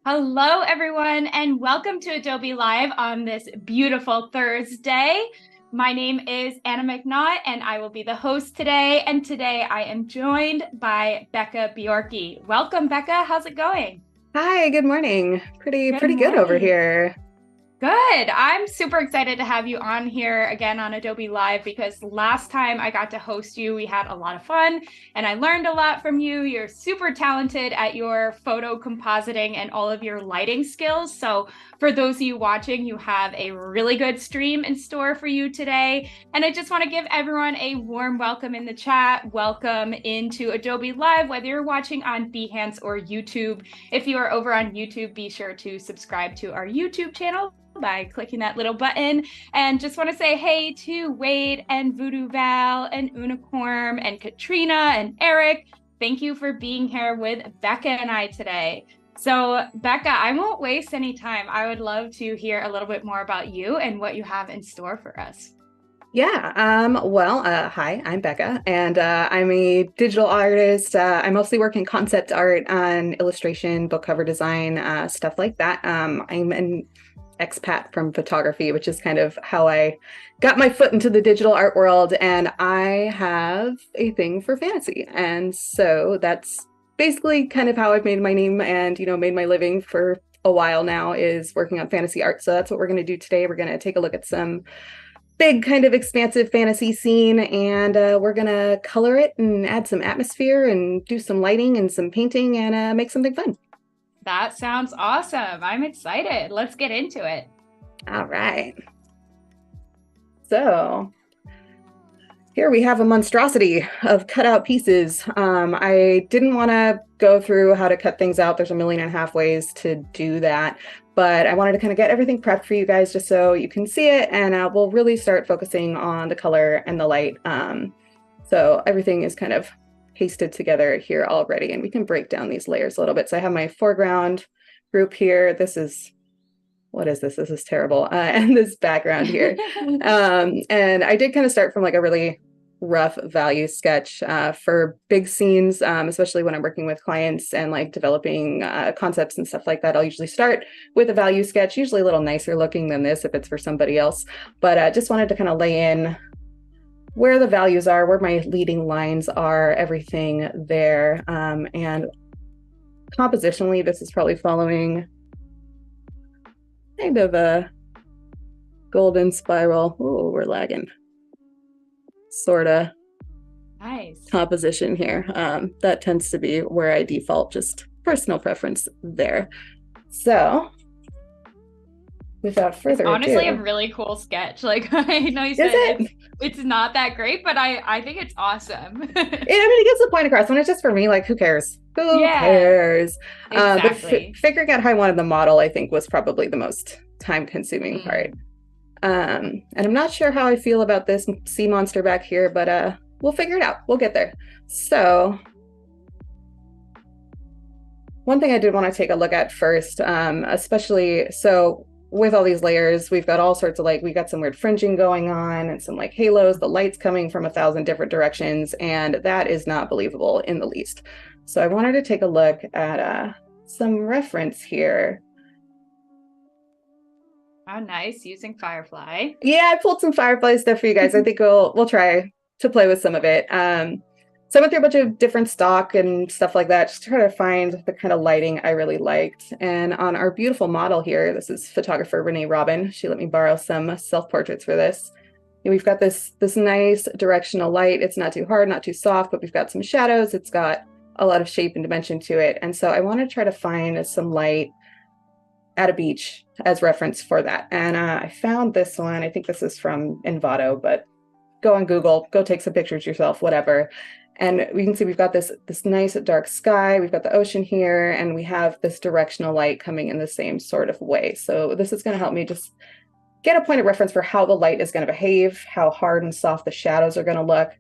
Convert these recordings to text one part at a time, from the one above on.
Hello, everyone, and welcome to Adobe Live on this beautiful Thursday. My name is Anna McNaught, and I will be the host today. And today I am joined by Bekka Björke. Welcome, Bekka. How's it going? Hi, good morning. Good Pretty good over morning. here. Good. I'm super excited to have you on here again on Adobe Live because last time I got to host you, we had a lot of fun and I learned a lot from you. You're super talented at your photo compositing and all of your lighting skills. So, for those of you watching, you have a really good stream in store for you today. And I just want to give everyone a warm welcome in the chat. Welcome into Adobe Live, whether you're watching on Behance or YouTube. If you are over on YouTube, be sure to subscribe to our YouTube channel by clicking that little button. And just want to say hey to Wade and Voodoo Val and Unicorn and Katrina and Eric. Thank you for being here with Bekka and I today. So Bekka, I won't waste any time. I would love to hear a little bit more about you and what you have in store for us. Hi, I'm Bekka, and I'm a digital artist. I mostly work in concept art on illustration, book cover design, stuff like that. I'm an expat from photography, which is kind of how I got my foot into the digital art world. And I have a thing for fantasy. And so that's basically kind of how I've made my name and, made my living for a while now, is working on fantasy art. So that's what we're going to do today. We're going to take a look at some big kind of expansive fantasy scene, and we're going to color it and add some atmosphere and do some lighting and some painting and make something fun. That sounds awesome. I'm excited. Let's get into it. All right. So here we have a monstrosity of cut out pieces. I didn't want to go through how to cut things out. There's 1.5 million ways to do that, but I wanted to kind of get everything prepped for you guys just so you can see it, and we'll really start focusing on the color and the light. So everything is kind of pasted together here already, and we can break down these layers a little bit. So I have my foreground group here. What is this? This is terrible. And this background here. And I did kind of start from like a really rough value sketch for big scenes, especially when I'm working with clients and like developing concepts and stuff like that. I'll usually start with a value sketch, usually a little nicer looking than this if it's for somebody else. But I just wanted to kind of lay in where the values are, where my leading lines are, everything there. And compositionally, this is probably following kind of a golden spiral. Oh, we're lagging. Sort of Nice composition here. That tends to be where I default, just personal preference there. So without further ado, honestly a really cool sketch. Like I know you said it's not that great, but I think it's awesome. It gets the point across. When it's just for me, like who cares? Who cares? Exactly. But figuring out how I wanted the model, I think, was probably the most time-consuming part. And I'm not sure how I feel about this sea monster back here, but we'll figure it out. We'll get there. So one thing I did want to take a look at first, especially so with all these layers, we've got all sorts of we got some weird fringing going on and some like halos, the light's coming from 1,000 different directions, and that is not believable in the least. So I wanted to take a look at some reference here. Oh, nice. Using Firefly. Yeah, I pulled some Firefly stuff for you guys. I think we'll try to play with some of it. So I went through a bunch of different stock and stuff like that, just to try to find the kind of lighting I really liked. And on our beautiful model here, this is photographer Renee Robin. She let me borrow some self-portraits for this. And we've got this nice directional light. It's not too hard, not too soft, but we've got some shadows. It's got a lot of shape and dimension to it. And so I want to try to find some light at a beach as reference for that. And I found this one. I think this is from Envato, but go on Google, go take some pictures yourself, whatever. And we can see we've got this nice dark sky, we've got the ocean here, and we have this directional light coming in the same sort of way. So this is going to help me just get a point of reference for how the light is going to behave, how hard and soft the shadows are going to look,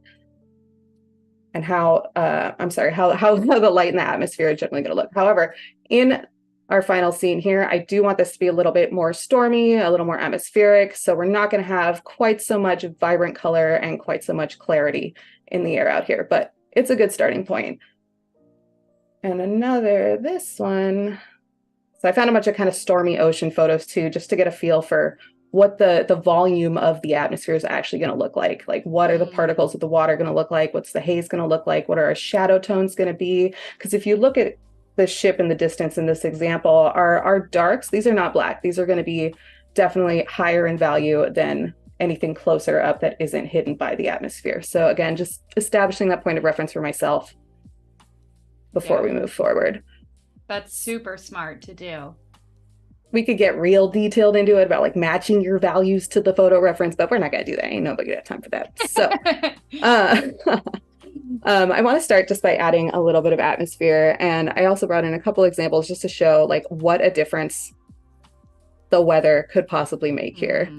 and how the light and the atmosphere are generally going to look. However, in our final scene here, I do want this to be a little bit more stormy, a little more atmospheric. So we're not going to have quite so much vibrant color and quite so much clarity in the air out here, but it's a good starting point. And this one, So I found a bunch of kind of stormy ocean photos too, just to get a feel for what the volume of the atmosphere is actually going to look like. Like, what are the particles of the water going to look like? What's the haze going to look like? What are our shadow tones going to be? Because if you look at the ship in the distance in this example, our darks, these are not black. These are going to be definitely higher in value than anything closer up that isn't hidden by the atmosphere. So again, just establishing that point of reference for myself before we move forward. That's super smart to do. We could get real detailed into it about like matching your values to the photo reference, but we're not going to do that. Ain't nobody got time for that. So I want to start just by adding a little bit of atmosphere. And I also brought in a couple examples just to show like what a difference the weather could possibly make here.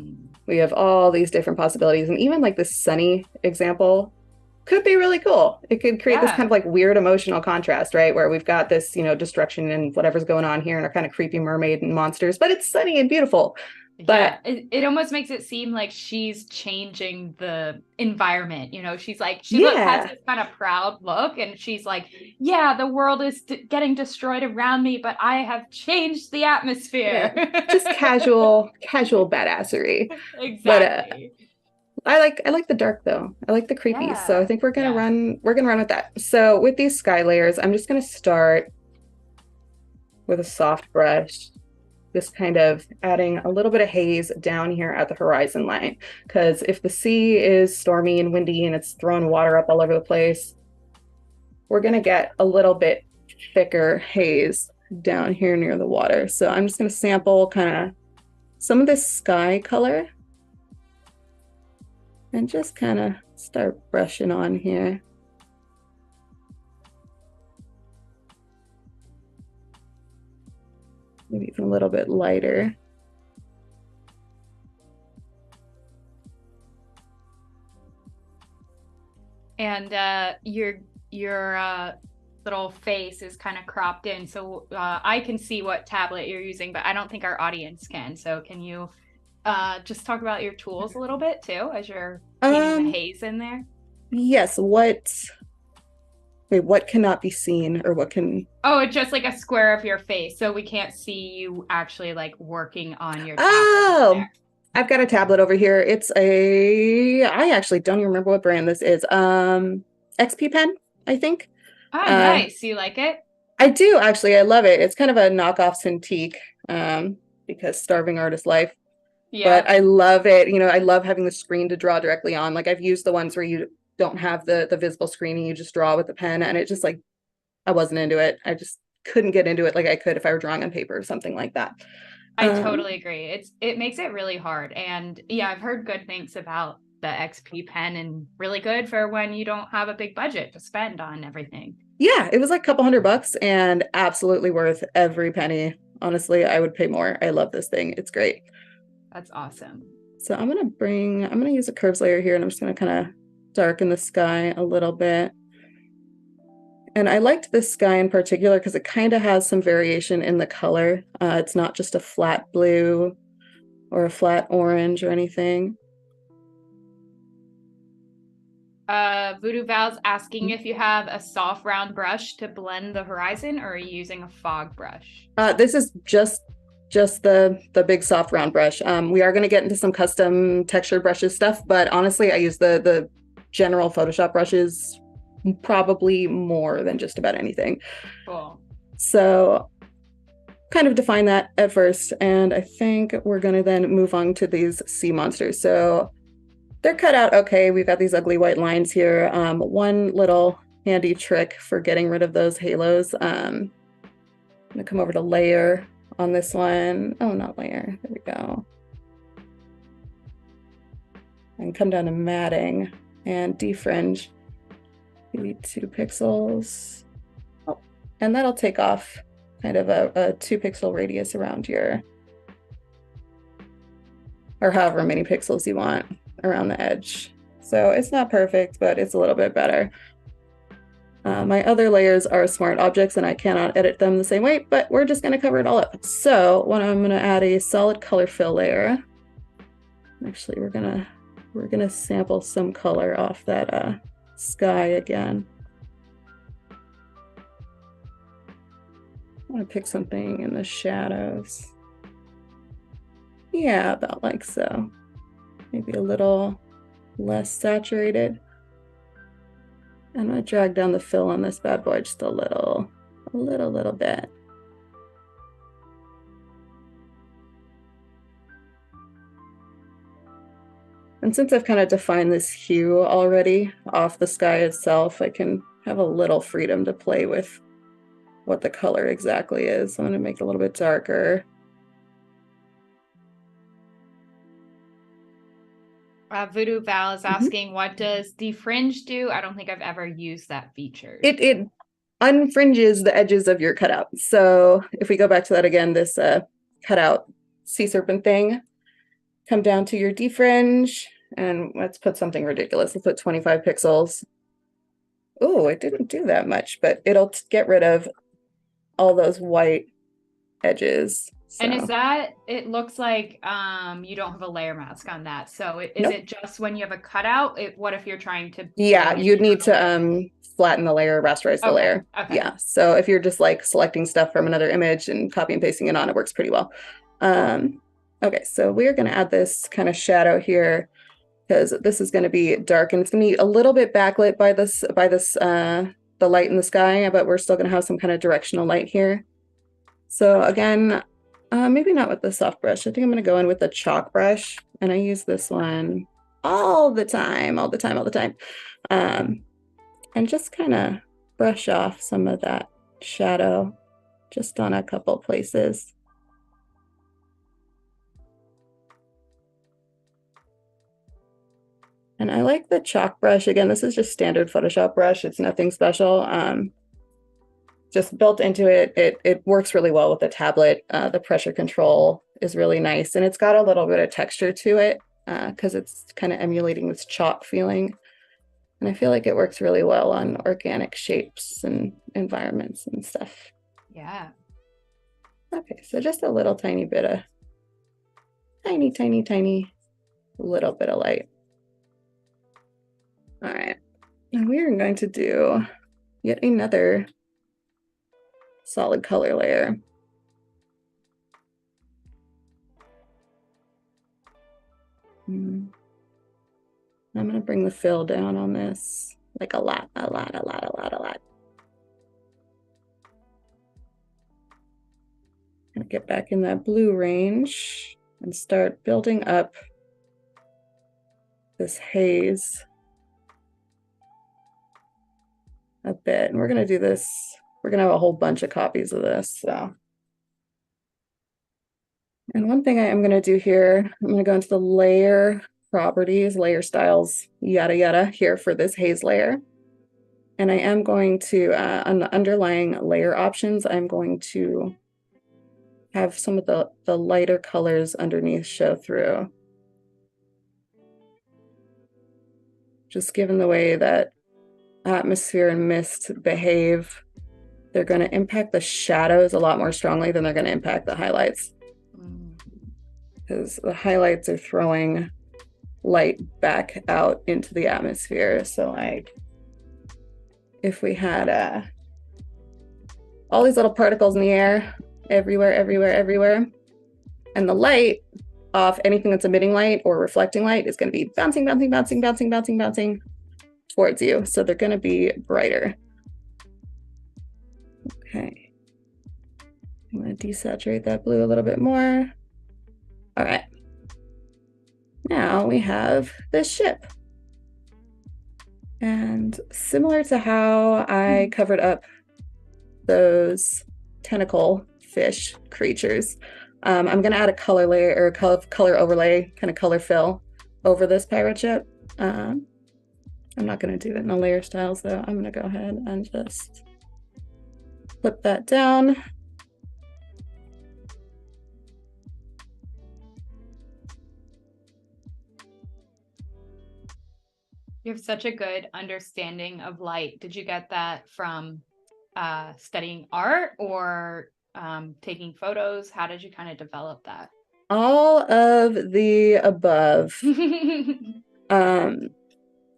We have all these different possibilities, and even like this sunny example could be really cool. It could create this kind of like weird emotional contrast, right? Where we've got this, destruction and whatever's going on here and our kind of creepy mermaid and monsters, but it's sunny and beautiful. But it almost makes it seem like she's changing the environment. She's like, has this kind of proud look, and she's like, yeah, the world is getting destroyed around me, but I have changed the atmosphere. Just casual badassery. Exactly. But, I like the dark though. I like the creepy. So I think we're gonna run with that. So with these sky layers, I'm just gonna start with a soft brush, just kind of adding a little bit of haze down here at the horizon line. Because if the sea is stormy and windy and it's throwing water up all over the place, we're gonna get a little bit thicker haze down here near the water. So I'm just gonna sample kind of some of this sky color and just kind of start brushing on here. Maybe even a little bit lighter. And your little face is kind of cropped in, so I can see what tablet you're using, but I don't think our audience can. So can you just talk about your tools a little bit too as you're painting the haze in there? Yes. What cannot be seen, or what can... Oh, it's just like a square of your face, so we can't see you actually like working on your tablet. Oh, I've got a tablet over here. It's I actually don't even remember what brand this is. XP pen, I think. Oh, nice. You like it? I do, actually. I love it. It's kind of a knockoff Cintiq, because starving artist life. Yeah. But I love it. I love having the screen to draw directly on. Like, I've used the ones where you don't have the visible screen and you just draw with the pen, and it just like, I wasn't into it. I just couldn't get into it like I could if I were drawing on paper or something like that. I totally agree. It makes it really hard. And yeah, I've heard good things about the XP pen, and really good for when you don't have a big budget to spend on everything. Yeah, it was like a couple $100 and absolutely worth every penny. Honestly, I would pay more. I love this thing. It's great. That's awesome. So I'm going to use a curves layer here, and I'm just going to kind of darken the sky a little bit. And I liked this sky in particular because it kind of has some variation in the color. It's not just a flat blue or a flat orange or anything. Voodoo Val's asking if you have a soft round brush to blend the horizon, or are you using a fog brush? This is just the big soft round brush. We are going to get into some custom textured brushes stuff, but honestly, I use the general Photoshop brushes probably more than just about anything. Cool. So kind of define that at first, and I think we're going to then move on to these sea monsters. So they're cut out okay. We've got these ugly white lines here. One little handy trick for getting rid of those halos. I'm going to come over to layer on this one. Oh, not layer. There we go. And come down to matting and defringe. Maybe 2 pixels. Oh, and that'll take off kind of a 2 pixel radius around your, or however many pixels you want around the edge. So it's not perfect, but it's a little bit better. My other layers are smart objects, and I cannot edit them the same way, but we're just going to cover it all up. So when I'm going to add a solid color fill layer, actually we're gonna sample some color off that sky again. want to pick something in the shadows. Yeah, about like so. Maybe a little less saturated. I'm going to drag down the fill on this bad boy just a little bit. And since I've kind of defined this hue already off the sky itself, I can have a little freedom to play with what the color exactly is. So I'm going to make it a little bit darker. Voodoo Val is asking, what does Defringe do? I don't think I've ever used that feature. It unfringes the edges of your cutout. So if we go back to that again, this cutout sea serpent thing, come down to your defringe, and let's put something ridiculous. Let's put 25 pixels. Oh, it didn't do that much, but it'll get rid of all those white edges. So. And is that, it looks like you don't have a layer mask on that. So is it just when you have a cutout? What if you're trying to... Yeah, you'd need to flatten the layer, rasterize the layer. Okay. Yeah, so if you're just like selecting stuff from another image and copy and pasting it on, it works pretty well. Okay, so we're going to add this kind of shadow here because this is going to be dark and it's going to be a little bit backlit by this the light in the sky, but we're still going to have some kind of directional light here. So again, maybe not with the soft brush. I think I'm going to go in with the chalk brush, and I use this one all the time. And just kind of brush off some of that shadow just on a couple places. And I like the chalk brush. Again, this is just standard Photoshop brush. It's nothing special. Just built into it. It works really well with the tablet. The pressure control is really nice. And it's got a little bit of texture to it because it's kind of emulating this chalk feeling. And I feel like it works really well on organic shapes and environments and stuff. Yeah. Okay, so just a little tiny bit of tiny little bit of light. All right, and we are going to do yet another solid color layer. I'm going to bring the fill down on this, like a lot. And get back in that blue range and start building up this haze a bit. And we're going to do this. We're going to have a whole bunch of copies of this. So. And one thing I am going to do here, I'm going to go into the layer properties, layer styles, yada yada here for this haze layer. And I am going to, on the underlying layer options, I'm going to have some of the lighter colors underneath show through. Just given the way that atmosphere and mist behave, they're going to impact the shadows a lot more strongly than they're going to impact the highlights. Because the highlights are throwing light back out into the atmosphere. So like if we had all these little particles in the air everywhere, and the light off anything that's emitting light or reflecting light is going to be bouncing towards you. So they're going to be brighter. Okay. I'm going to desaturate that blue a little bit more. All right. Now we have this ship. And similar to how I covered up those tentacle fish creatures, I'm going to add a color layer or color overlay, kind of color fill over this pirate ship. I'm not going to do it in the layer styles though. I'm going to go ahead and just flip that down. You have such a good understanding of light. Did you get that from studying art or taking photos? How did you kind of develop that? All of the above.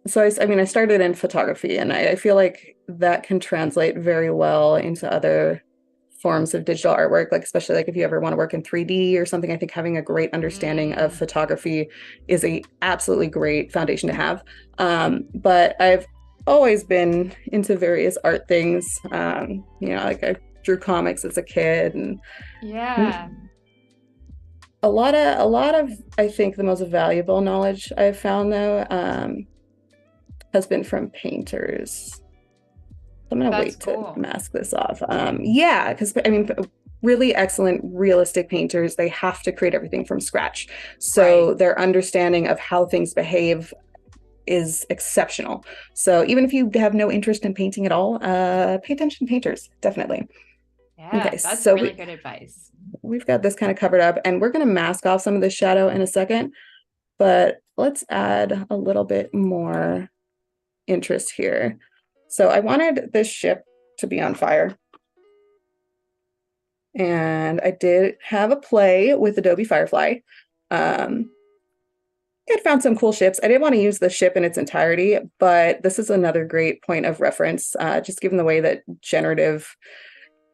So I started in photography, and I feel like that can translate very well into other forms of digital artwork, like especially like if you ever want to work in 3D or something. I think having a great understanding of photography is a absolutely great foundation to have. But I've always been into various art things. Like I drew comics as a kid, and a lot of I think the most valuable knowledge I've found though has been from painters. I'm gonna wait to mask this off. Yeah, because I mean, really excellent realistic painters, they have to create everything from scratch. So their understanding of how things behave is exceptional. So even if you have no interest in painting at all, pay attention to painters, definitely. Yeah, okay, that's really good advice. We've got this kind of covered up, and we're going to mask off some of the shadow in a second, but let's add a little bit more interest here. So I wanted this ship to be on fire. And I did have a play with Adobe Firefly. I had found some cool ships. I didn't want to use the ship in its entirety, but this is another great point of reference, just given the way that generative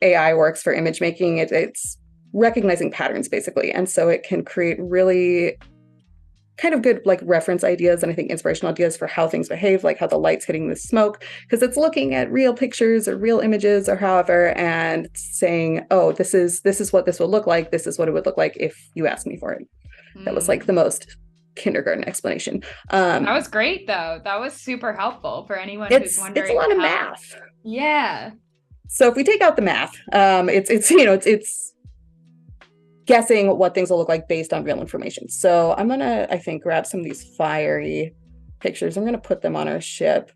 AI works for image making. It's recognizing patterns, basically. And so it can create really kind of good like reference ideas and I think inspirational ideas for how things behave, like how the light's hitting the smoke, because it's looking at real pictures or real images or however, and saying, oh, this is what this will look like. This is what it would look like if you asked me for it. That was like the most kindergarten explanation. That was great though. That was super helpful for anyone who's wondering. It's a lot of math. Yeah. So if we take out the math, it's guessing what things will look like based on real information. So I'm gonna, I think, grab some of these fiery pictures. I'm gonna put them on our ship,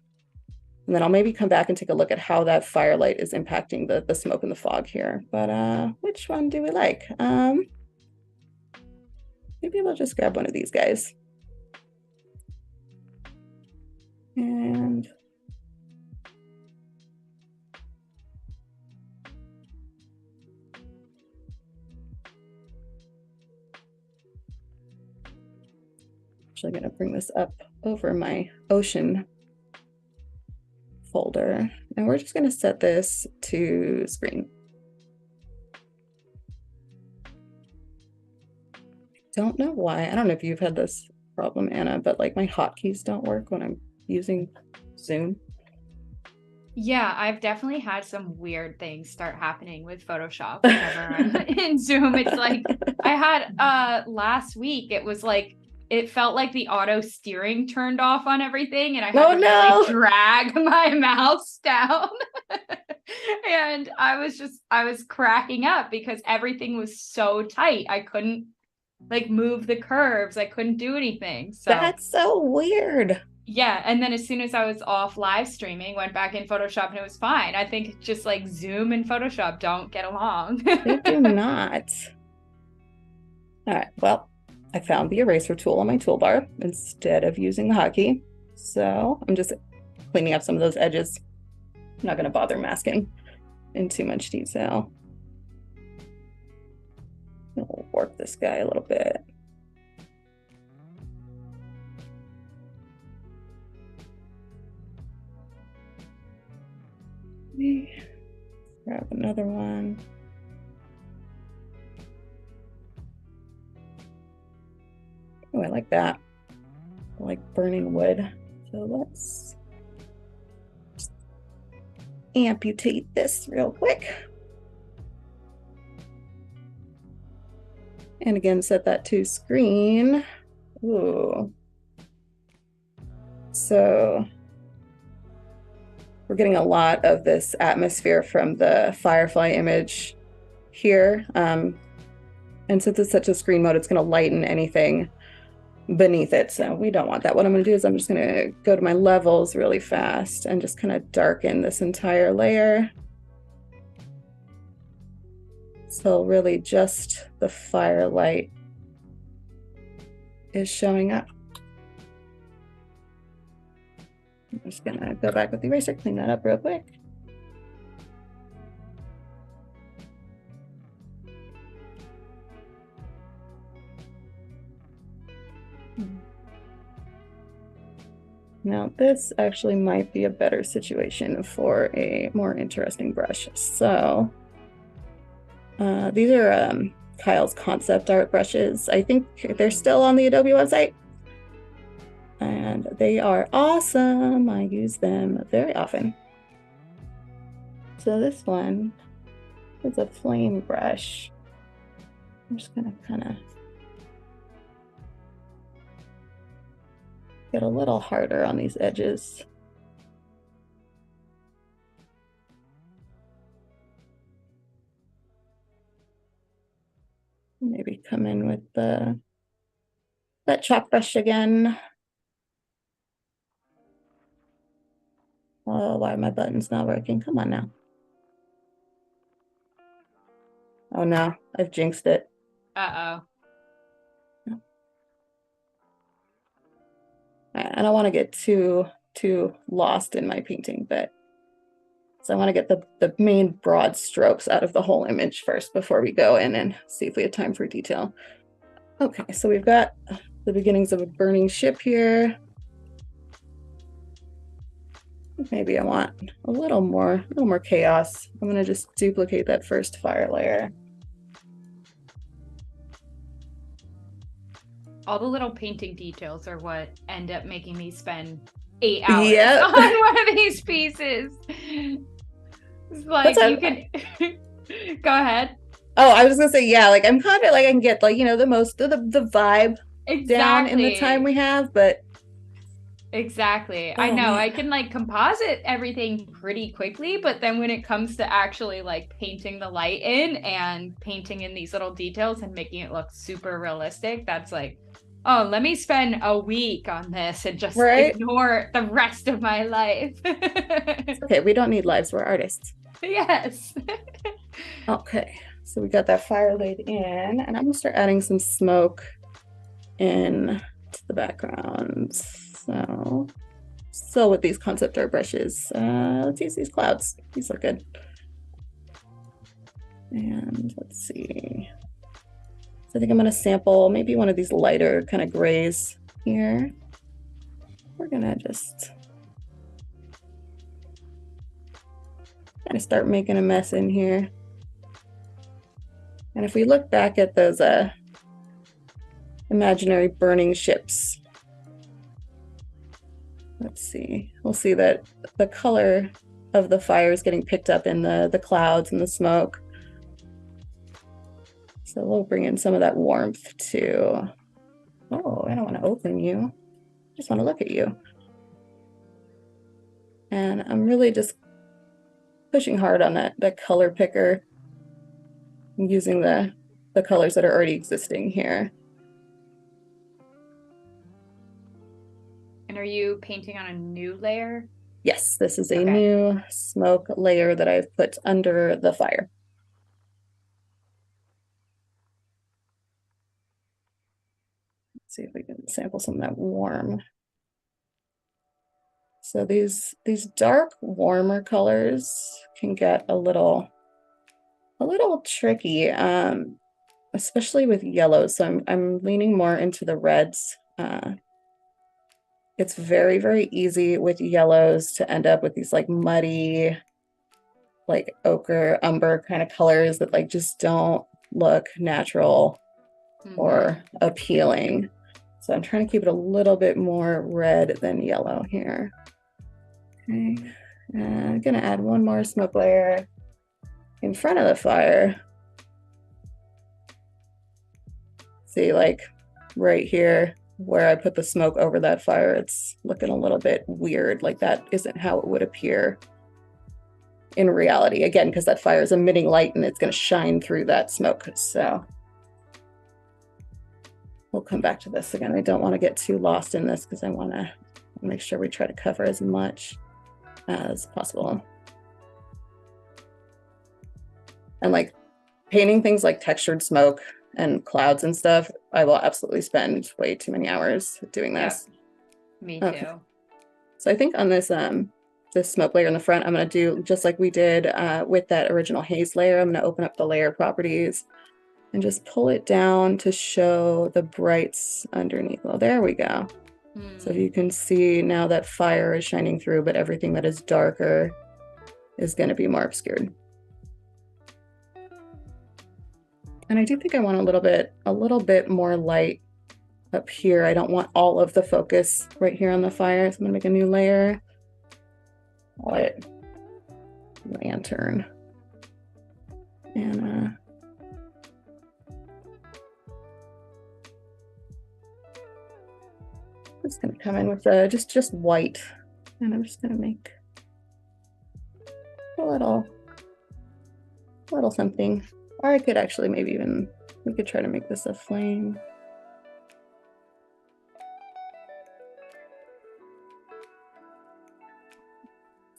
and then I'll maybe come back and take a look at how that firelight is impacting the smoke and the fog here. But which one do we like? Maybe we'll just grab one of these guys. And actually going to bring this up over my ocean folder, and we're just going to set this to screen. Don't know why. I don't know if you've had this problem, Anna, but like my hotkeys don't work when I'm using Zoom. Yeah, I've definitely had some weird things start happening with Photoshop whenever I'm in Zoom. It's like I had last week, it was like it felt like the auto steering turned off on everything, and I had to really drag my mouse down. And I was cracking up because everything was so tight. I couldn't like move the curves. I couldn't do anything. So that's so weird. Yeah, and then as soon as I was off live streaming, went back in Photoshop and it was fine. I think just like Zoom and Photoshop don't get along. They do not. All right, well, I found the eraser tool on my toolbar instead of using the hotkey. So I'm just cleaning up some of those edges. I'm not going to bother masking in too much detail. We'll warp this guy a little bit. Grab another one. Oh, I like that. I like burning wood. So let's just amputate this real quick. And again, set that to screen. Ooh. So we're getting a lot of this atmosphere from the Firefly image here. And since it's such a screen mode, it's going to lighten anything beneath it. So we don't want that. What I'm going to do is I'm just going to go to my levels really fast and just kind of darken this entire layer. So really just the firelight is showing up. I'm just gonna go back with the eraser, clean that up real quick. Now this actually might be a better situation for a more interesting brush. So These are Kyle's concept art brushes. I think they're still on the Adobe website. And they are awesome. I use them very often. So this one is a flame brush. I'm just gonna kind of get a little harder on these edges. Maybe come in with that chalk brush again. Oh, why are my buttons not working? Come on now. Oh no, I've jinxed it. Uh-oh. I don't want to get too lost in my painting, but so I want to get the main broad strokes out of the whole image first before we go in and see if we have time for detail. Okay, so we've got the beginnings of a burning ship here. Maybe I want a little more chaos. I'm gonna just duplicate that first fire layer. All the little painting details are what end up making me spend 8 hours on one of these pieces. It's like you can go ahead. Oh, I was gonna say, yeah, like I'm confident like I can get like, you know, the most of the vibe down in the time we have, but exactly. I know I can like composite everything pretty quickly, but then when it comes to actually like painting the light in and painting in these little details and making it look super realistic, that's like, oh, let me spend a week on this and just ignore the rest of my life. Okay, we don't need lives, we're artists. Yes. Okay, so we got that fire laid in, and I'm gonna start adding some smoke in to the background. So with these concept art brushes, let's use these clouds. These look good. And let's see. So I think I'm gonna sample maybe one of these lighter kind of grays here. We're gonna just kind of start making a mess in here. And if we look back at those imaginary burning ships, let's see, we'll see that the color of the fire is getting picked up in the clouds and the smoke. So we'll bring in some of that warmth too. Oh, I don't want to open you. I just want to look at you. And I'm really just pushing hard on that color picker. I'm using the colors that are already existing here. And are you painting on a new layer? Yes, this is a new smoke layer that I've put under the fire. Let's see if we can sample some of that warm. So these dark, warmer colors can get a little tricky, especially with yellows. So I'm leaning more into the reds. It's very, very easy with yellows to end up with these like muddy, like ochre, umber kind of colors that like just don't look natural or appealing. So I'm trying to keep it a little bit more red than yellow here. Okay, and I'm gonna add one more smoke layer in front of the fire. See, like right here where I put the smoke over that fire, it's looking a little bit weird. Like that isn't how it would appear in reality. Again, because that fire is emitting light and it's going to shine through that smoke. So we'll come back to this again. I don't want to get too lost in this because I want to make sure we try to cover as much as possible. And like painting things like textured smoke and clouds and stuff, I will absolutely spend way too many hours doing this. Yeah, me too. So I think on this this smoke layer in the front, I'm going to do just like we did with that original haze layer. I'm going to open up the layer properties and just pull it down to show the brights underneath. Well, there we go. So you can see now that fire is shining through, but everything that is darker is going to be more obscured. And I do think I want a little bit more light up here. I don't want all of the focus right here on the fire. So I'm gonna make a new layer. Call it lantern. And just gonna come in with just white, and I'm just gonna make a little something. Or I could actually maybe even, we could try to make this a flame.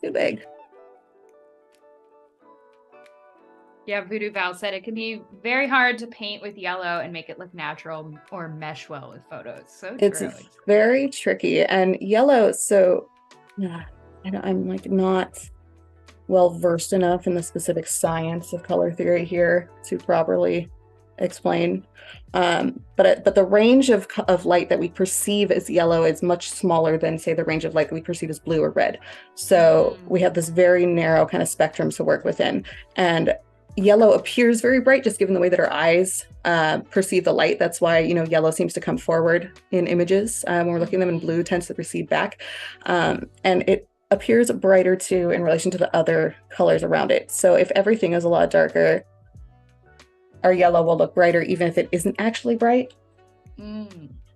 Too big. Yeah, Voodoo Val said it can be very hard to paint with yellow and make it look natural or mesh well with photos. So It's very tricky. And yellow, so yeah, I'm like not well versed enough in the specific science of color theory here to properly explain. But the range of light that we perceive as yellow is much smaller than, say, the range of light that we perceive as blue or red. So we have this very narrow kind of spectrum to work within. And yellow appears very bright just given the way that our eyes perceive the light. That's why, you know, yellow seems to come forward in images when we're looking at them, and blue tends to recede back. And it appears brighter too in relation to the other colors around it. So if everything is a lot darker, our yellow will look brighter even if it isn't actually bright.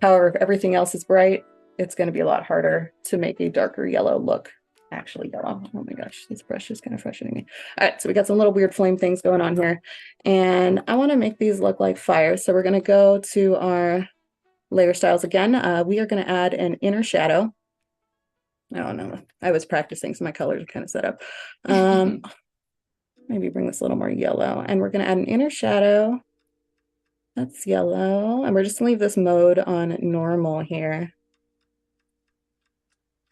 However, if everything else is bright, it's going to be a lot harder to make a darker yellow look actually yellow. Oh my gosh, this brush is kind of frustrating me. All right, so we got some little weird flame things going on here, and I want to make these look like fire. So we're going to go to our layer styles again. We are going to add an inner shadow. Oh no, I was practicing, so my colors are kind of set up. Maybe bring this a little more yellow, and we're going to add an inner shadow. That's yellow, and we're just going to leave this mode on normal here.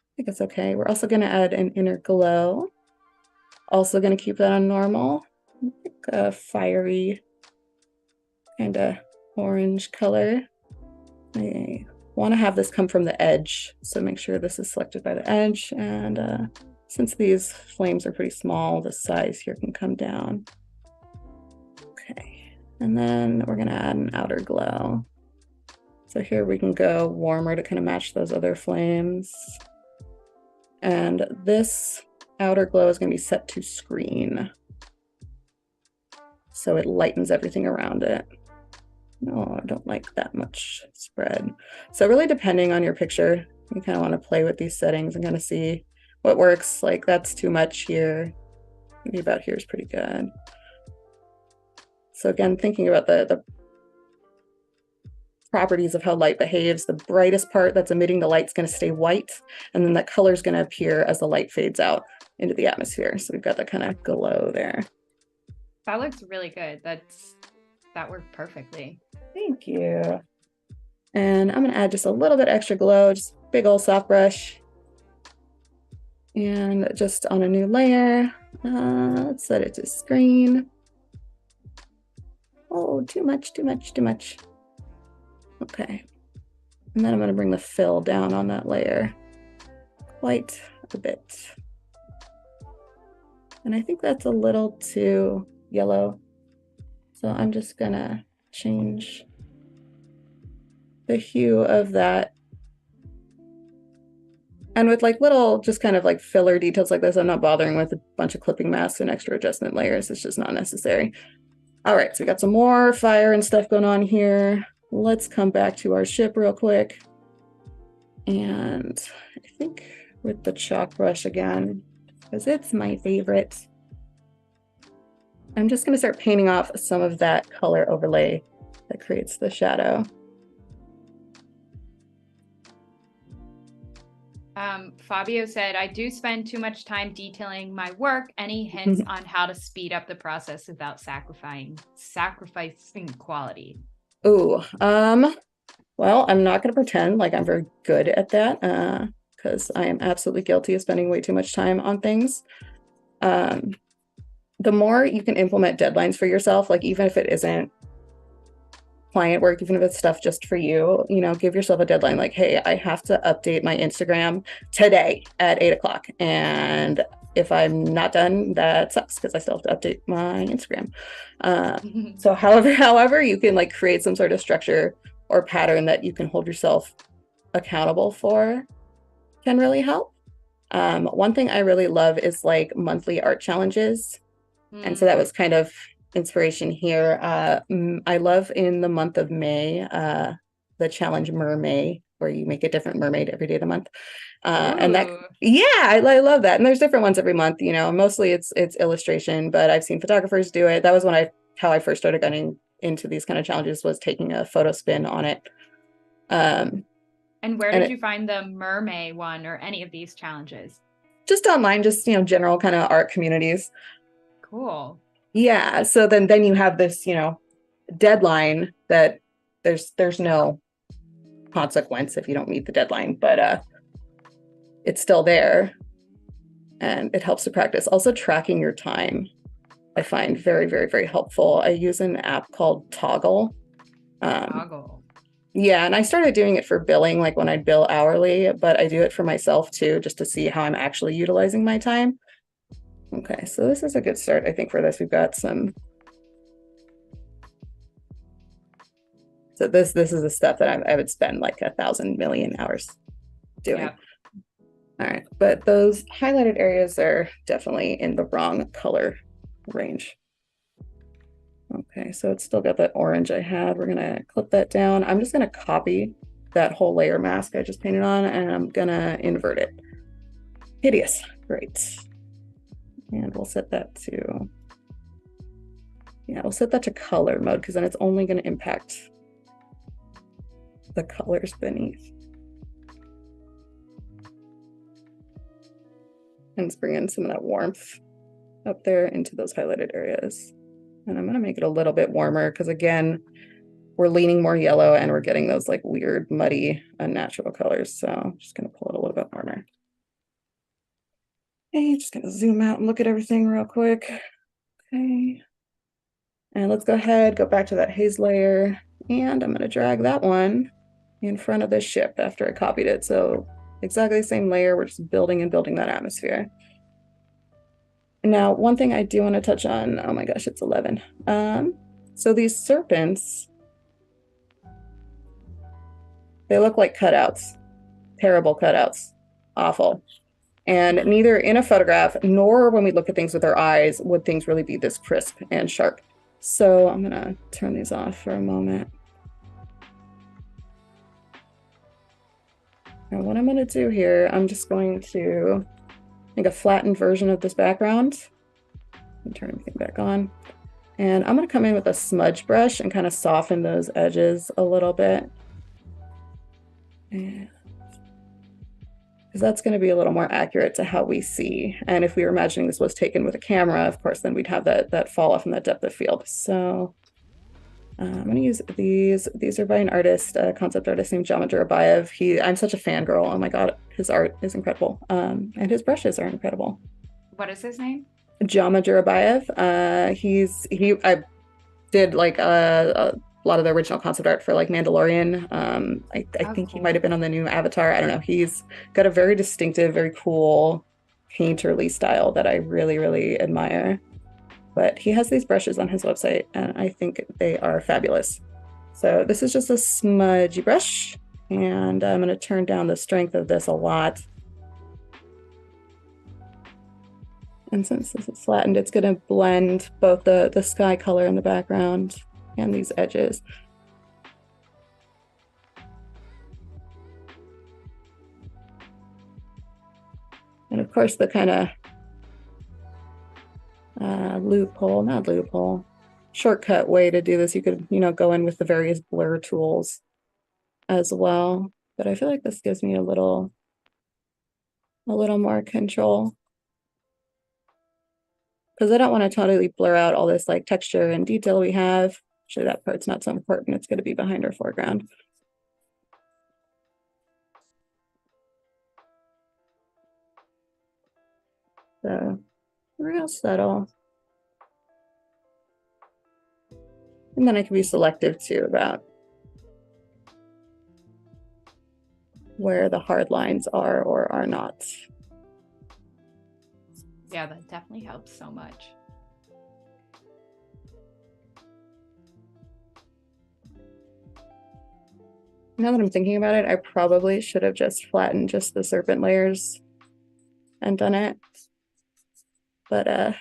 I think it's okay. We're also going to add an inner glow. Also going to keep that on normal. Like a fiery kind of orange color. I want to have this come from the edge, so make sure this is selected by the edge. And since these flames are pretty small, the size here can come down. Okay, and then we're going to add an outer glow. So here we can go warmer to kind of match those other flames. And this outer glow is going to be set to screen, so it lightens everything around it. No, I don't like that much spread. So really depending on your picture, you kind of want to play with these settings and kind of see what works. Like that's too much here. Maybe about here is pretty good. So again, thinking about the properties of how light behaves, the brightest part that's emitting the light is going to stay white, and then that color is going to appear as the light fades out into the atmosphere. So we've got that kind of glow there. That looks really good. That worked perfectly. Thank you. And I'm going to add just a little bit extra glow, just big old soft brush. And just on a new layer, let's set it to screen. Oh, too much, too much, too much. Okay, and then I'm going to bring the fill down on that layer quite a bit. And I think that's a little too yellow. So I'm just going to change the hue of that. And with like little, just kind of like filler details like this, I'm not bothering with a bunch of clipping masks and extra adjustment layers. It's just not necessary. All right, so we got some more fire and stuff going on here. Let's come back to our ship real quick. And I think with the chalk brush again, because it's my favorite, I'm just going to start painting off some of that color overlay that creates the shadow. Fabio said, I do spend too much time detailing my work. Any hints on how to speed up the process without sacrificing quality? Ooh, well, I'm not going to pretend like I'm very good at that, because I am absolutely guilty of spending way too much time on things. The more you can implement deadlines for yourself, like even if it isn't client work, even if it's stuff just for you, you know, give yourself a deadline. Like, hey, I have to update my Instagram today at 8 o'clock, and if I'm not done, that sucks because I still have to update my Instagram. So however you can like create some sort of structure or pattern that you can hold yourself accountable for can really help. One thing I really love is like monthly art challenges. And so that was kind of inspiration here. I love in the month of May, the challenge mermaid, where you make a different mermaid every day of the month. And that, yeah, I love that. And there's different ones every month, you know, mostly it's illustration, but I've seen photographers do it. That was how I first started getting into these kind of challenges, was taking a photo spin on it. And where did you find the mermaid one or any of these challenges? Just online, just, you know, general kind of art communities. Cool. Yeah. So then you have this, you know, deadline that there's no consequence if you don't meet the deadline, but it's still there and it helps to practice. Also, tracking your time, I find very, very, very helpful. I use an app called Toggle. Toggle. Yeah, and I started doing it for billing, like when I bill hourly, but I do it for myself too, just to see how I'm actually utilizing my time. Okay, so this is a good start, I think, for this. We've got some. So this is the stuff that I would spend like 1,000 million hours doing. Yep. All right, but those highlighted areas are definitely in the wrong color range. Okay, so it's still got that orange I had. We're gonna clip that down. I'm just gonna copy that whole layer mask I just painted on, and I'm gonna invert it. Hideous, great. And we'll set that to, yeah, we'll set that to color mode, because then it's only gonna impact the colors beneath. And let's bring in some of that warmth up there into those highlighted areas. And I'm going to make it a little bit warmer because, again, we're leaning more yellow and we're getting those like weird, muddy, unnatural colors. So I'm just going to pull it a little bit warmer. Okay, just going to zoom out and look at everything real quick. Okay. And let's go ahead, go back to that haze layer. And I'm going to drag that one in front of the ship after I copied it. So exactly the same layer. We're just building and building that atmosphere. Now, one thing I do want to touch on, oh my gosh, it's 11. So these serpents, they look like cutouts, terrible cutouts, awful. And neither in a photograph nor when we look at things with our eyes would things really be this crisp and sharp. So I'm gonna turn these off for a moment. And what I'm gonna do here, I'm just going to make a flattened version of this background and turn everything back on. And I'm going to come in with a smudge brush and kind of soften those edges a little bit. Because that's going to be a little more accurate to how we see. And if we were imagining this was taken with a camera, of course, then we'd have that fall off in that depth of field. So I'm going to use these. These are by an artist, a concept artist named Adobe. I'm such a fangirl. Oh my God, his art is incredible. And his brushes are incredible. What is his name? Jama. I did like a lot of the original concept art for like Mandalorian. I think cool. He might have been on the new Avatar. I don't know. He's got a very distinctive, very cool painterly style that I really, really admire. But he has these brushes on his website, and I think they are fabulous. So this is just a smudgy brush, and I'm going to turn down the strength of this a lot. And since this is flattened, it's going to blend both the sky color in the background and these edges. And of course, the kind of shortcut way to do this, you could, go in with the various blur tools as well. But I feel like this gives me a little more control, because I don't want to totally blur out all this like texture and detail we have. Actually, that part's not so important. It's going to be behind our foreground. So real subtle. And then I can be selective too about where the hard lines are or are not. Yeah, that definitely helps so much. Now that I'm thinking about it, I probably should have just flattened just the serpent layers and done it. But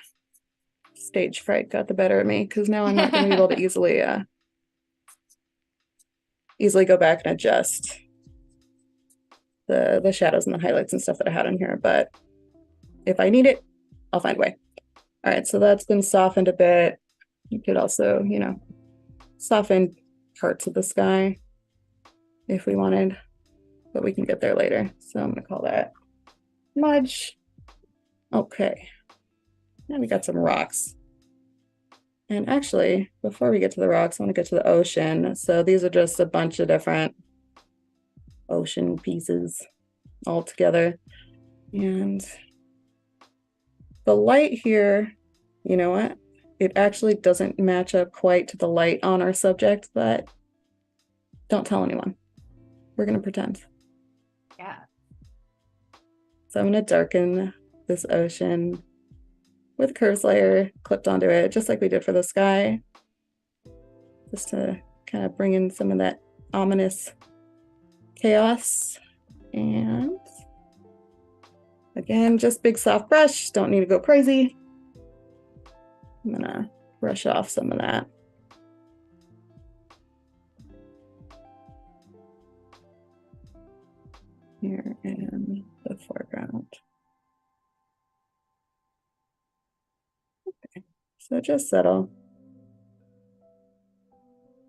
stage fright got the better of me, because now I'm not going to be able to easily go back and adjust the shadows and the highlights and stuff that I had on here. But if I need it, I'll find a way. All right, so that's been softened a bit. You could also, you know, soften parts of the sky if we wanted, but we can get there later. So I'm going to call that smudge. Okay, now we got some rocks. And actually, before we get to the rocks, I want to get to the ocean. So these are just a bunch of different ocean pieces all together. And the light here, you know what? It actually doesn't match up quite to the light on our subject, but don't tell anyone. We're going to pretend. Yeah. So I'm going to darken this ocean with curves layer clipped onto it, just like we did for the sky, just to kind of bring in some of that ominous chaos. And again, just big soft brush, don't need to go crazy. I'm gonna brush off some of that. Here in the foreground. Okay, so just settle.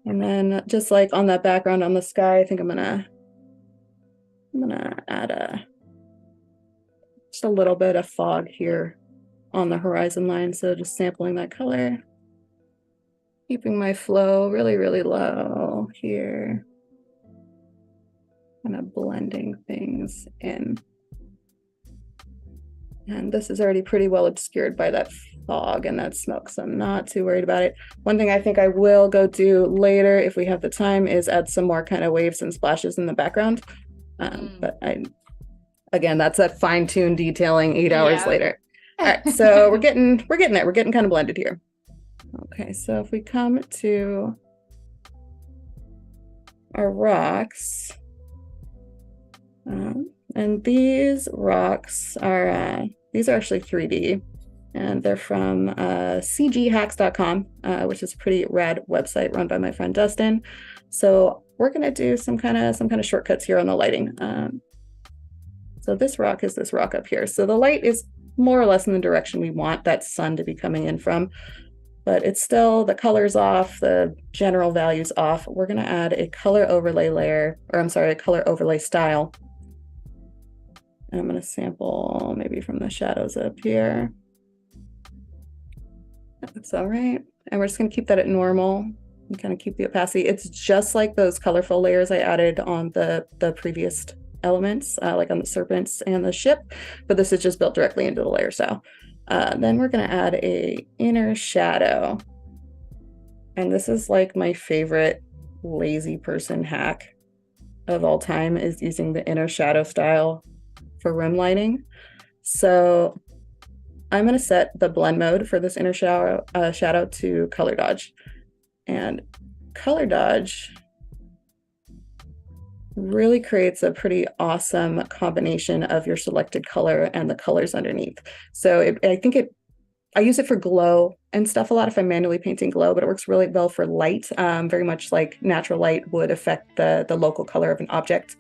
And then just like on that background on the sky, I think I'm gonna add just a little bit of fog here on the horizon line. So just sampling that color, keeping my flow really, really low here. Kind of blending things in. And this is already pretty well obscured by that fog and that smoke, so I'm not too worried about it. One thing I think I will go do later, if we have the time, is add some more kind of waves and splashes in the background. But again, that's a fine-tuned detailing 8 hours later. All right, so we're getting there. We're getting kind of blended here. Okay, so if we come to our rocks, and these rocks are these are actually 3D, and they're from cghacks.com, which is a pretty rad website run by my friend Dustin. So we're gonna do some kind of shortcuts here on the lighting. So this rock is this rock up here. So the light is more or less in the direction we want that sun to be coming in from, but it's still, the color's off, the general value's off. We're gonna add a color overlay layer, or I'm sorry, a color overlay style. And I'm gonna sample maybe from the shadows up here. That's all right. And we're just gonna keep that at normal and kind of keep the opacity. It's just like those colorful layers I added on the previous elements, like on the serpents and the ship, but this is just built directly into the layer style. Then we're gonna add a inner shadow. And this is like my favorite lazy person hack of all time, is using the inner shadow style for rim lighting. So I'm going to set the blend mode for this inner shadow to color dodge. And color dodge really creates a pretty awesome combination of your selected color and the colors underneath. So I use it for glow and stuff a lot if I'm manually painting glow, but it works really well for light, very much like natural light would affect the local color of an object.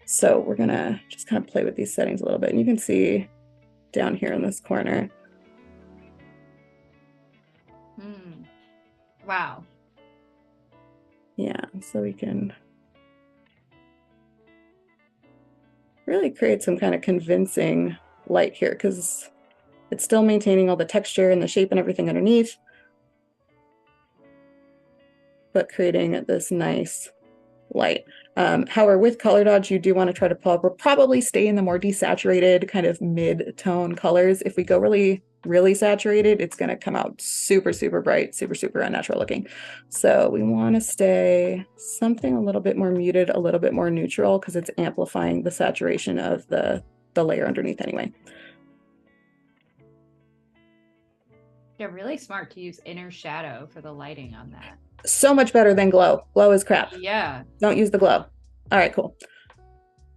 So we're gonna just kind of play with these settings a little bit, and you can see down here in this corner. Wow. Yeah, so we can really create some kind of convincing light here, because it's still maintaining all the texture and the shape and everything underneath, but creating this nice light. However, with color dodge, you do want to try to probably stay in the more desaturated kind of mid-tone colors. If we go really, really saturated, it's going to come out super, super bright, super, super unnatural looking. So we want to stay something a little bit more muted, a little bit more neutral, because it's amplifying the saturation of the layer underneath anyway. Yeah, really smart to use inner shadow for the lighting on that. So much better than glow. Glow is crap. Yeah. Don't use the glow. All right, cool.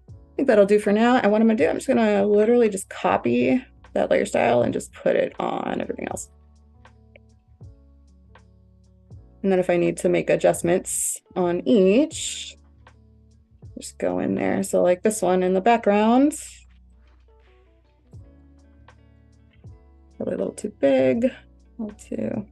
I think that'll do for now. And what I'm gonna do, I'm just gonna literally just copy that layer style and just put it on everything else. And then if I need to make adjustments on each, just go in there. So like this one in the background, probably a little too big, a little too.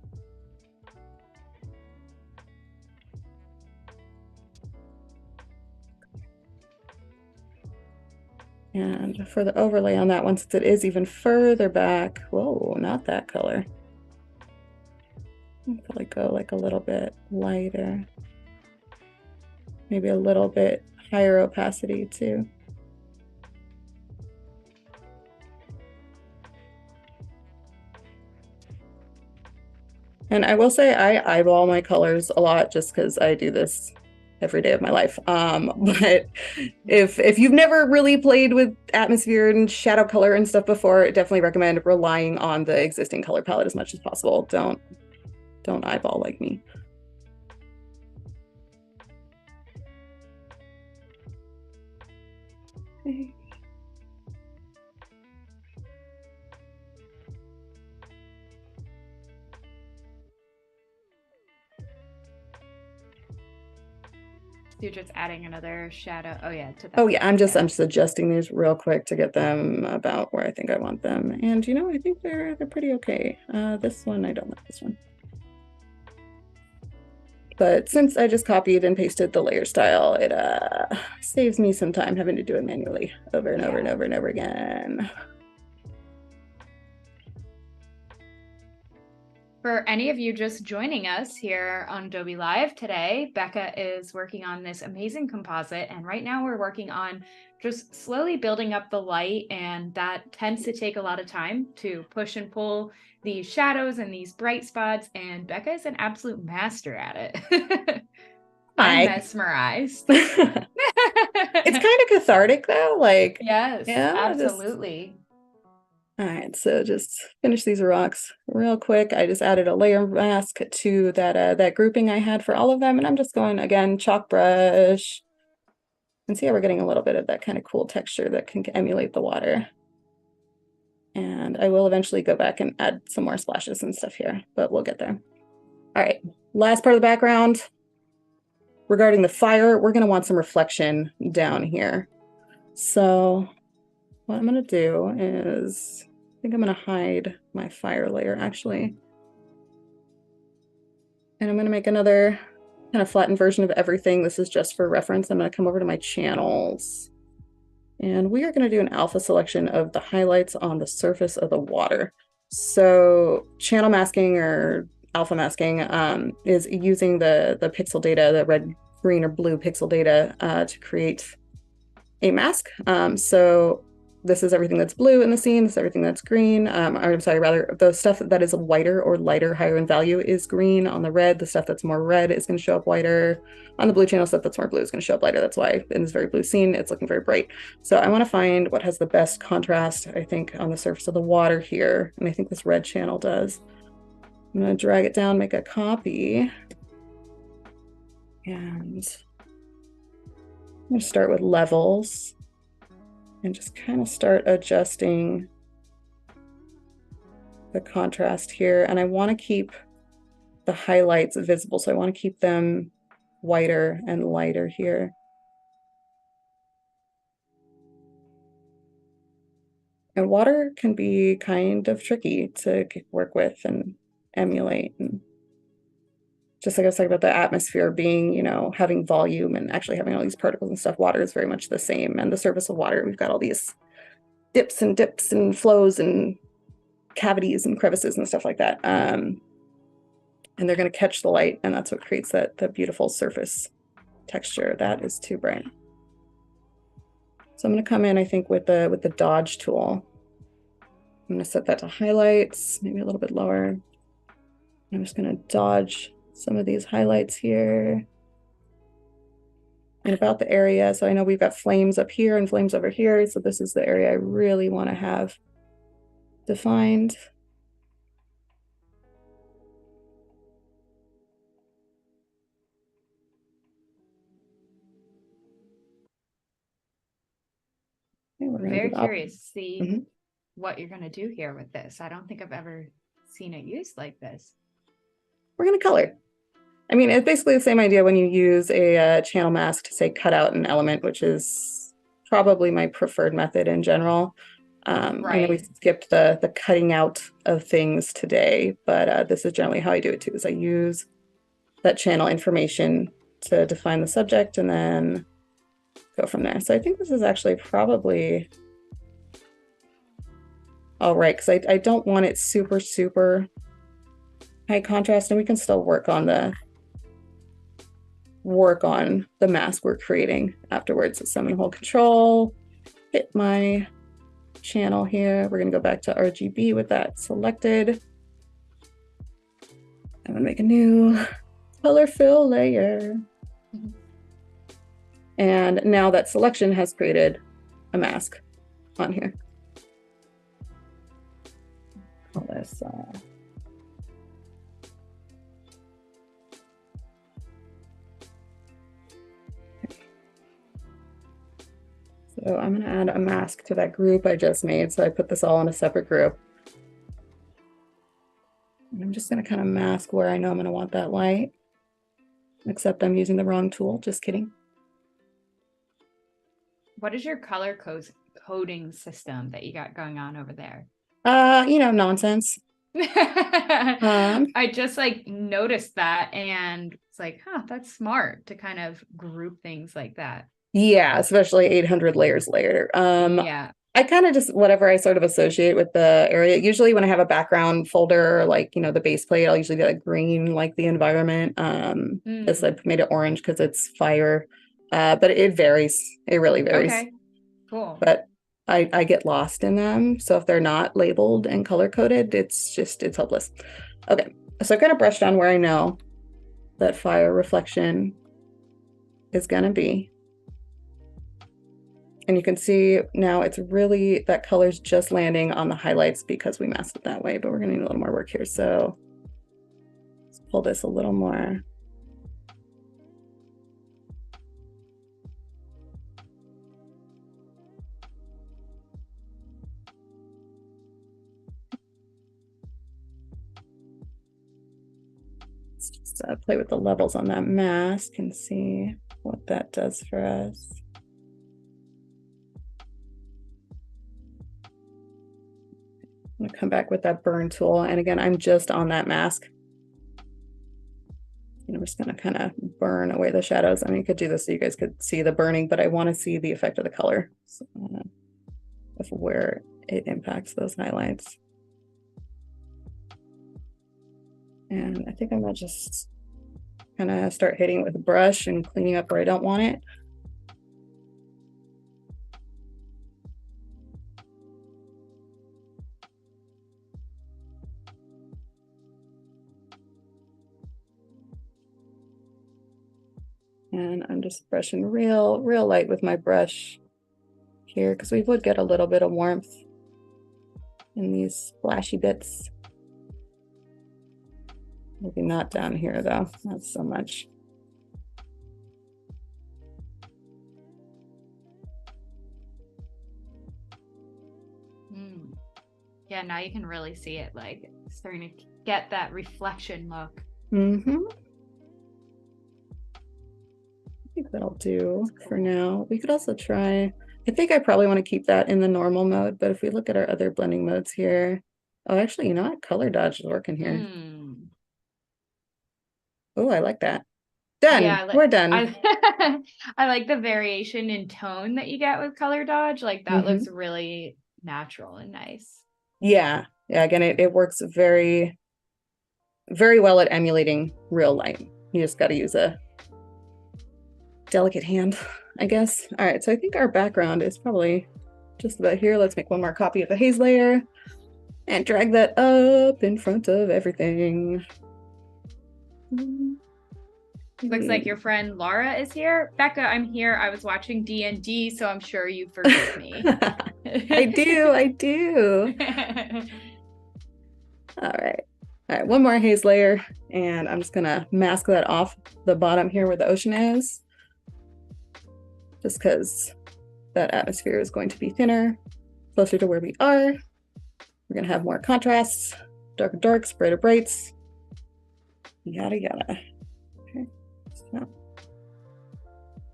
And for the overlay on that one, since it is even further back, whoa, not that color. I'll probably go like a little bit lighter. Maybe a little bit higher opacity too. And I will say I eyeball my colors a lot just because I do this every day of my life. But if you've never really played with atmosphere and shadow color and stuff before, I definitely recommend relying on the existing color palette as much as possible. Don't eyeball like me. Okay. You're just adding another shadow. Oh yeah, to that. Oh yeah, I'm just adjusting these real quick to get them about where I think I want them. And you know, I think they're pretty okay. This one, I don't like this one. But since I just copied and pasted the layer style, it saves me some time having to do it manually over and over and over and over again. For any of you just joining us here on Adobe Live today, Bekka is working on this amazing composite. And right now we're working on just slowly building up the light. And that tends to take a lot of time to push and pull these shadows and these bright spots. And Bekka is an absolute master at it. I'm mesmerized. It's kind of cathartic though. Like, yes, yeah, absolutely. All right, so just finish these rocks real quick. I just added a layer mask to that grouping I had for all of them, and I'm just going again, chalk brush, and see how we're getting a little bit of that kind of cool texture that can emulate the water. And I will eventually go back and add some more splashes and stuff here, but we'll get there. All right, last part of the background. Regarding the fire, we're gonna want some reflection down here. So what I'm gonna do is, I think I'm gonna hide my fire layer actually. And I'm gonna make another kind of flattened version of everything. This is just for reference. I'm gonna come over to my channels. And we are gonna do an alpha selection of the highlights on the surface of the water. So channel masking or alpha masking is using the pixel data, the red, green, or blue pixel data to create a mask. So this is everything that's blue in the scene. This is everything that's green. Or I'm sorry, rather, the stuff that is whiter or lighter, higher in value is green. On the red, the stuff that's more red is going to show up whiter. On the blue channel, stuff that's more blue is going to show up lighter. That's why in this very blue scene, it's looking very bright. So I want to find what has the best contrast, I think, on the surface of the water here. And I think this red channel does. I'm going to drag it down, make a copy. And I'm going to start with levels. And just kind of start adjusting the contrast here. And I want to keep the highlights visible. So I want to keep them whiter and lighter here. And water can be kind of tricky to work with and emulate. And just like I was talking about the atmosphere being, you know, having volume and actually having all these particles and stuff, water is very much the same. And the surface of water, we've got all these dips and flows and cavities and crevices and stuff like that. And they're going to catch the light, and that's what creates the beautiful surface texture. That is too bright. So I'm going to come in, I think, with the dodge tool. I'm going to set that to highlights, maybe a little bit lower. I'm just going to dodge some of these highlights here and about the area. So I know we've got flames up here and flames over here. So this is the area I really want to have defined. we're going to Very do the curious to see Mhm. what you're going to do here with this. I don't think I've ever seen it used like this. We're going to color. I mean, it's basically the same idea when you use a channel mask to say cut out an element, which is probably my preferred method in general. I know we skipped the cutting out of things today, but this is generally how I do it too, is I use that channel information to define the subject and then go from there. So I think this is actually probably all right, because I don't want it super, super high contrast, and we can still work on the mask we're creating afterwards. So I'm going to hold control, hit my channel here. We're going to go back to RGB with that selected. I'm going to make a new color fill layer. And now that selection has created a mask on here. Call this so I'm going to add a mask to that group I just made. So I put this all in a separate group. And I'm just going to kind of mask where I know I'm going to want that light. Except I'm using the wrong tool. Just kidding. What is your color coding system that you got going on over there? You know, nonsense. I just like noticed that and it's like, huh, that's smart to kind of group things like that. Yeah, especially 800 layers later. Yeah. I kind of just whatever I sort of associate with the area. Usually when I have a background folder, like, you know, the base plate, I'll usually get a green, like the environment. This I've made it orange because it's fire. But it varies. It really varies. Okay, cool. But I get lost in them. So if they're not labeled and color coded, it's hopeless. Okay, so I've kind of brushed on where I know that fire reflection is gonna be. And you can see now it's really, that color's just landing on the highlights because we masked it that way, but we're gonna need a little more work here. So let's pull this a little more. Let's just play with the levels on that mask and see what that does for us. I'm gonna come back with that burn tool. And again, I'm just on that mask. And I'm just gonna kind of burn away the shadows. I mean, you could do this so you guys could see the burning, but I want to see the effect of the color. So, of where it impacts those highlights. And I think I'm gonna just kind of start hitting it with a brush and cleaning up where I don't want it. And I'm just brushing real light with my brush here because we would get a little bit of warmth in these splashy bits. Maybe not down here though, not so much. Yeah, now you can really see it like starting to get that reflection look. I think that'll do for now. We could also try, I think I probably want to keep that in the normal mode, but if we look at our other blending modes here, oh, actually, you know what? Color dodge is working here. Oh, I like that. Done. Yeah, we're done. I like the variation in tone that you get with color dodge. Like that looks really natural and nice. Yeah. Yeah. Again, it works very, very well at emulating real light. You just got to use a delicate hand, I guess. All right. So I think our background is probably just about here. Let's make one more copy of the haze layer and drag that up in front of everything. Looks like your friend Laura is here. Bekka, I'm here. I was watching D&D, so I'm sure you forgive me. I do. All right, one more haze layer, and I'm just gonna mask that off the bottom here where the ocean is, just because that atmosphere is going to be thinner, closer to where we are. We're going to have more contrasts, darker darks, brighter brights, yada yada. Okay, so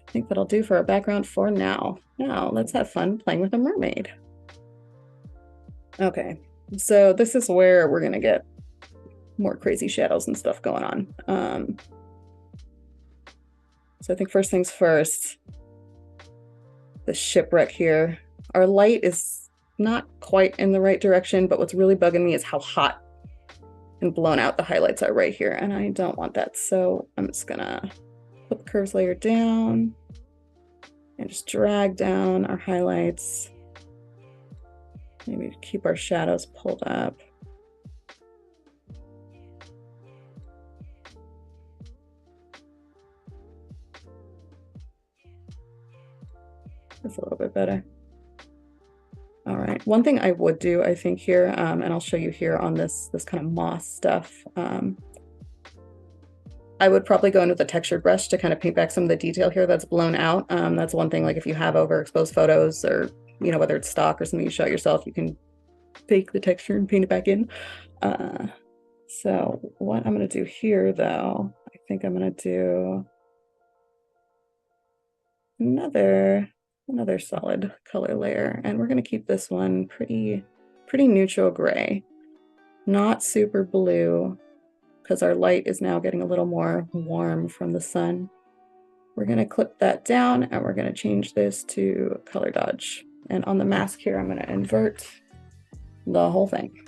I think that'll do for our background for now. Now let's have fun playing with a mermaid. Okay, so this is where we're going to get more crazy shadows and stuff going on. So I think first things first, the shipwreck here. Our light is not quite in the right direction, but what's really bugging me is how hot and blown out the highlights are right here, and I don't want that. So I'm just gonna put the curves layer down and just drag down our highlights. Maybe keep our shadows pulled up. That's a little bit better. All right, one thing I would do, I think here, and I'll show you here on this kind of moss stuff, I would probably go in with a textured brush to kind of paint back some of the detail here that's blown out. That's one thing, like if you have overexposed photos or, you know, whether it's stock or something you shot yourself, you can fake the texture and paint it back in. So what I'm gonna do here though, I think I'm gonna do another solid color layer, and we're going to keep this one pretty neutral gray, not super blue, because our light is now getting a little more warm from the sun. We're going to clip that down, and we're going to change this to color dodge, and on the mask here I'm going to invert the whole thing.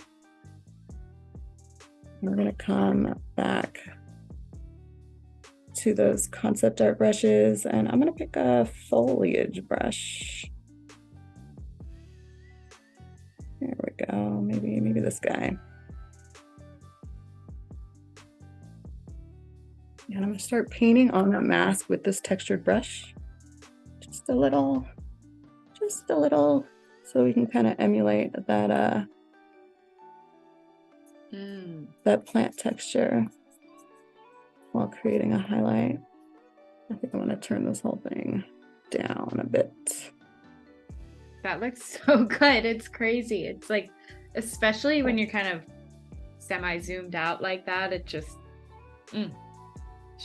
We're going to come back to those concept art brushes, and I'm going to pick a foliage brush. There we go. Maybe this guy. And I'm going to start painting on that mask with this textured brush. Just a little, so we can kind of emulate that that plant texture while creating a highlight. I think I'm going to turn this whole thing down a bit. That looks so good. It's crazy. It's like, especially when you're kind of semi-zoomed out like that, it just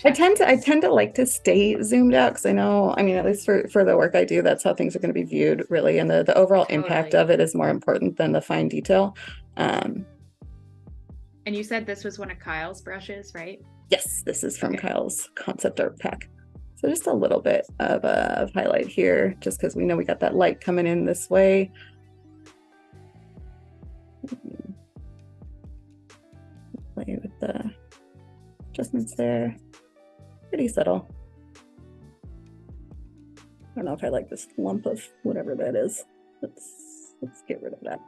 I tend to like to stay zoomed out, because I know, I mean, at least for the work I do, that's how things are going to be viewed, really, and the overall impact of it is more important than the fine detail. And you said this was one of Kyle's brushes, right? Yes, this is from Kyle's concept art pack. So just a little bit of highlight here, just because we know we got that light coming in this way. Play with the adjustments there. Pretty subtle. I don't know if I like this lump of whatever that is. Let's get rid of that.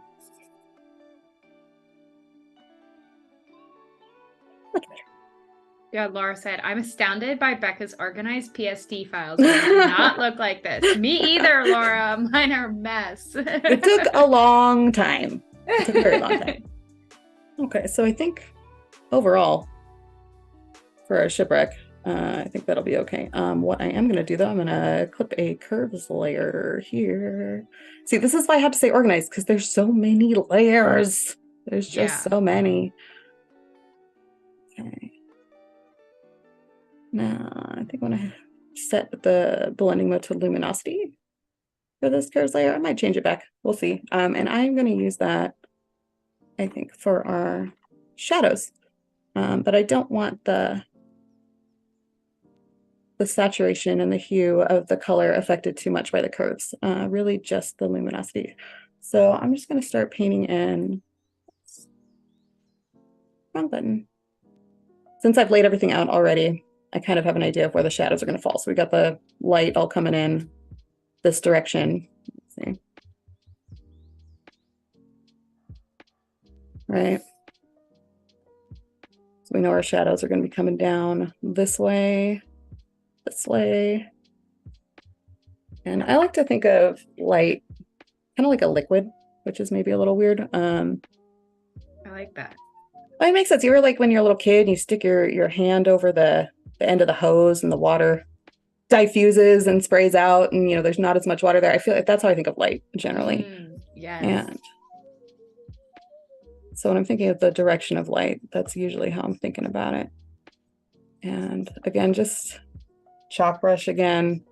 Much better. Yeah, Laura said, I'm astounded by Bekka's organized PSD files. They do not look like this. Me either, Laura. Mine are a mess. It took a long time. It took a very long time. Okay, so I think overall for our shipwreck, I think that'll be okay. What I am going to do though, I'm going to clip a curves layer here. See, this is why I have to say organized, because there's so many layers. There's just so many. Okay. Now, I think I'm going to set the blending mode to luminosity for this curves layer. I might change it back. We'll see. And I'm going to use that, I think, for our shadows. But I don't want the saturation and the hue of the color affected too much by the curves. Really just the luminosity. So I'm just going to start painting in. Wrong button. Since I've laid everything out already, I kind of have an idea of where the shadows are going to fall. So we got the light all coming in this direction. Let's see. Right. So we know our shadows are going to be coming down this way. And I like to think of light kind of like a liquid, which is maybe a little weird. I like that. Well, it makes sense. You were like when you're a little kid and you stick your hand over the end of the hose and the water diffuses and sprays out, and there's not as much water there. I feel like that's how I think of light generally. Yes. And so when I'm thinking of the direction of light, that's usually how I'm thinking about it. And again, just chalk brush again.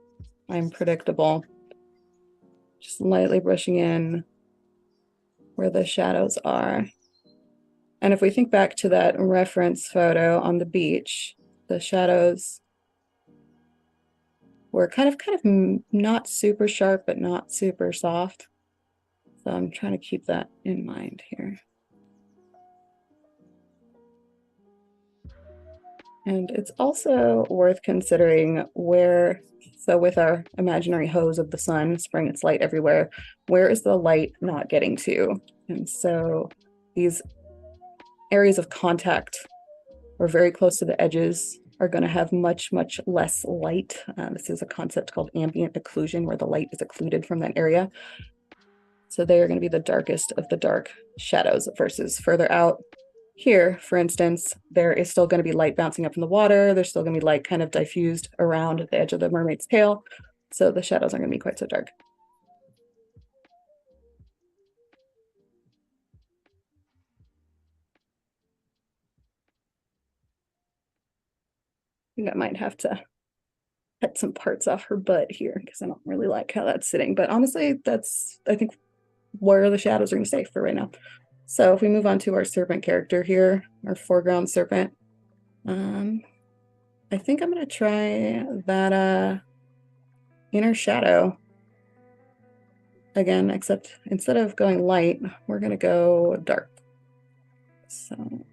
I'm predictable. Just lightly brushing in where the shadows are. And if we think back to that reference photo on the beach, the shadows were kind of not super sharp, but not super soft. So I'm trying to keep that in mind here. And it's also worth considering where, so with our imaginary hose of the sun spraying its light everywhere, where is the light not getting to? And so these areas of contact or very close to the edges are going to have much, much less light. This is a concept called ambient occlusion, where the light is occluded from that area. So they are going to be the darkest of the dark shadows versus further out. Here, for instance, there is still going to be light bouncing up from the water. There's still going to be light kind of diffused around the edge of the mermaid's tail. So the shadows aren't going to be quite so dark. I think I might have to cut some parts off her butt here because I don't really like how that's sitting. But honestly, that's, I think, where the shadows are going to stay for right now. So if we move on to our serpent character here, our foreground serpent, I think I'm going to try that inner shadow again, except instead of going light, we're going to go dark. So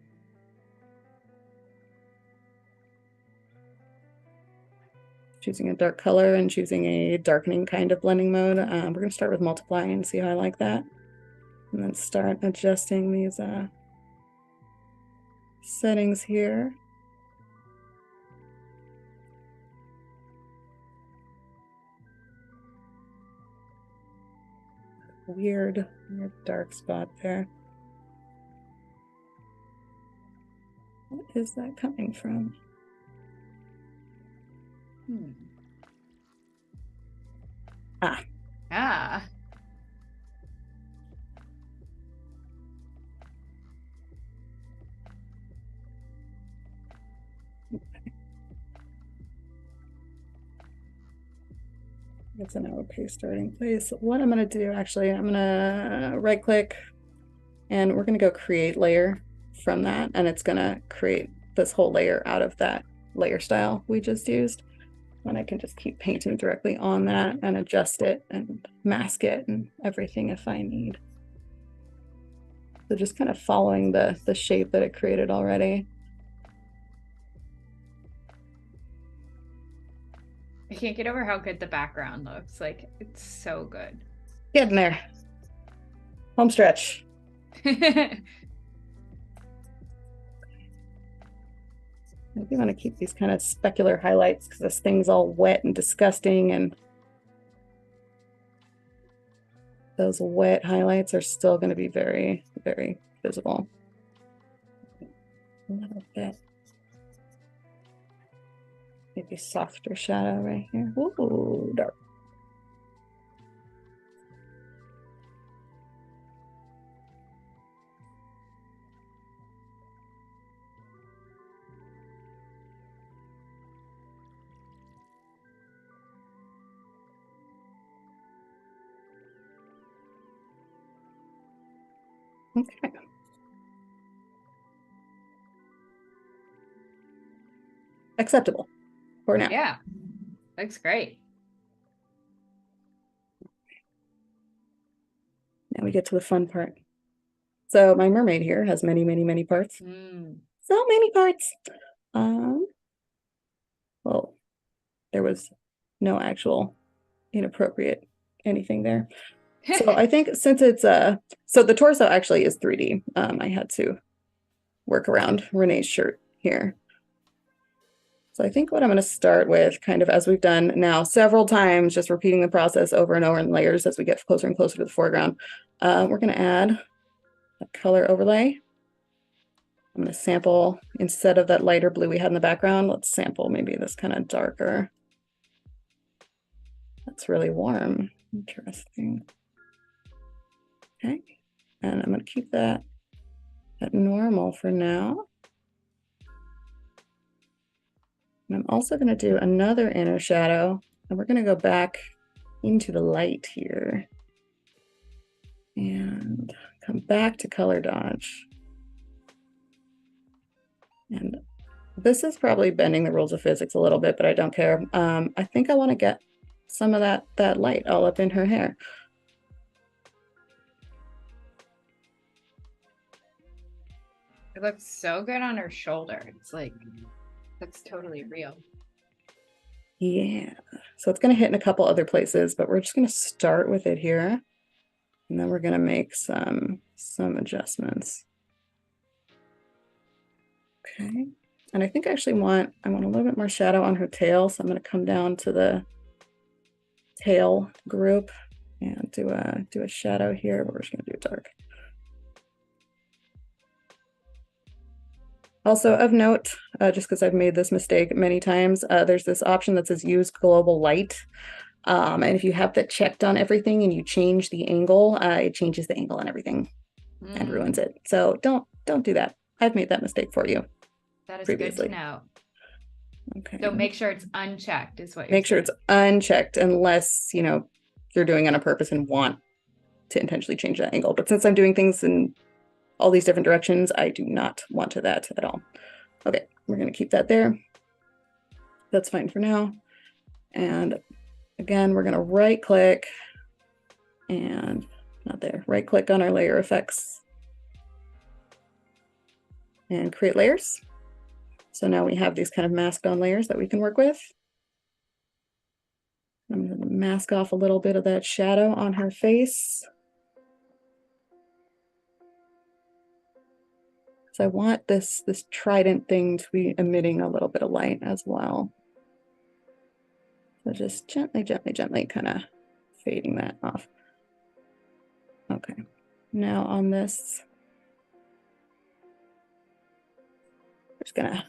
choosing a dark color and choosing a darkening kind of blending mode. We're going to start with multiply and see how I like that. And then start adjusting these settings here. Weird dark spot there. What is that coming from? Ah. It's an okay starting place. What I'm going to do, actually, I'm going to right click and we're going to go create layer from that. And it's going to create this whole layer out of that layer style we just used. And I can just keep painting directly on that and adjust it and mask it and everything if I need. So just kind of following the shape that it created already. I can't get over how good the background looks. Like, it's so good. Getting there. Home stretch. I do want to keep these kind of specular highlights because this thing's all wet and disgusting, and those wet highlights are still going to be very, very visible. A little bit. Maybe softer shadow right here. Ooh, dark. Okay. Acceptable for now. Yeah, looks great. Now we get to the fun part. So my mermaid here has many, many, many parts. So many parts. Well, there was no actual inappropriate anything there. So I think since it's so the torso actually is 3D. I had to work around Renee's shirt here. So I think what I'm going to start with, kind of as we've done now several times, just repeating the process over and over in layers as we get closer and closer to the foreground, we're going to add a color overlay. I'm going to sample, instead of that lighter blue we had in the background, let's sample maybe this kind of darker it's really warm. Interesting. Okay, and I'm going to keep that at normal for now. And I'm also going to do another inner shadow, and we're going to go back into the light here and come back to color dodge. And this is probably bending the rules of physics a little bit, but I don't care. I think I want to get some of that light all up in her hair. It looks so good on her shoulder. It's like, that's totally real. Yeah, so it's going to hit in a couple other places, but we're just going to start with it here. And then we're going to make some adjustments. Okay. And I think I actually want a little bit more shadow on her tail. So I'm going to come down to the tail group and do a shadow here, but we're just going to do it dark. Also of note, just because I've made this mistake many times, there's this option that says use global light. And if you have that checked on everything and you change the angle, it changes the angle on everything and ruins it. So don't do that. I've made that mistake for you. That is good to know. Okay. So make sure it's unchecked is what you're saying. Make sure it's unchecked unless, you know, you're doing it on purpose and want to intentionally change that angle. But since I'm doing things in all these different directions, I do not want to that at all. Okay, we're going to keep that there. That's fine for now. And again, we're going to right click and not there, right click on our layer effects and create layers. So now we have these kind of masked on layers that we can work with. I'm going to mask off a little bit of that shadow on her face. So I want this trident thing to be emitting a little bit of light as well. So just gently, gently, gently kind of fading that off. Okay, now on this, we're just gonna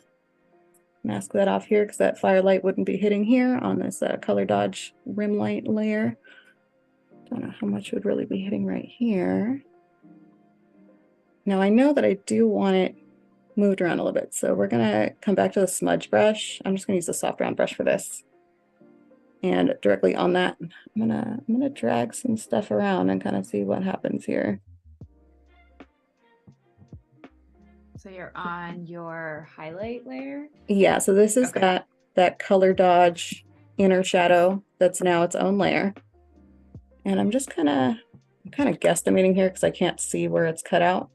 mask that off here because that firelight wouldn't be hitting here on this color dodge rim light layer. Don't know how much would really be hitting right here. Now I know that I do want it moved around a little bit, so we're gonna come back to the smudge brush. I'm just gonna use the soft round brush for this. And directly on that, I'm gonna drag some stuff around and kind of see what happens here. So you're on your highlight layer? Yeah, so this is that color dodge inner shadow that's now its own layer. And I'm just kind of guesstimating here because I can't see where it's cut out.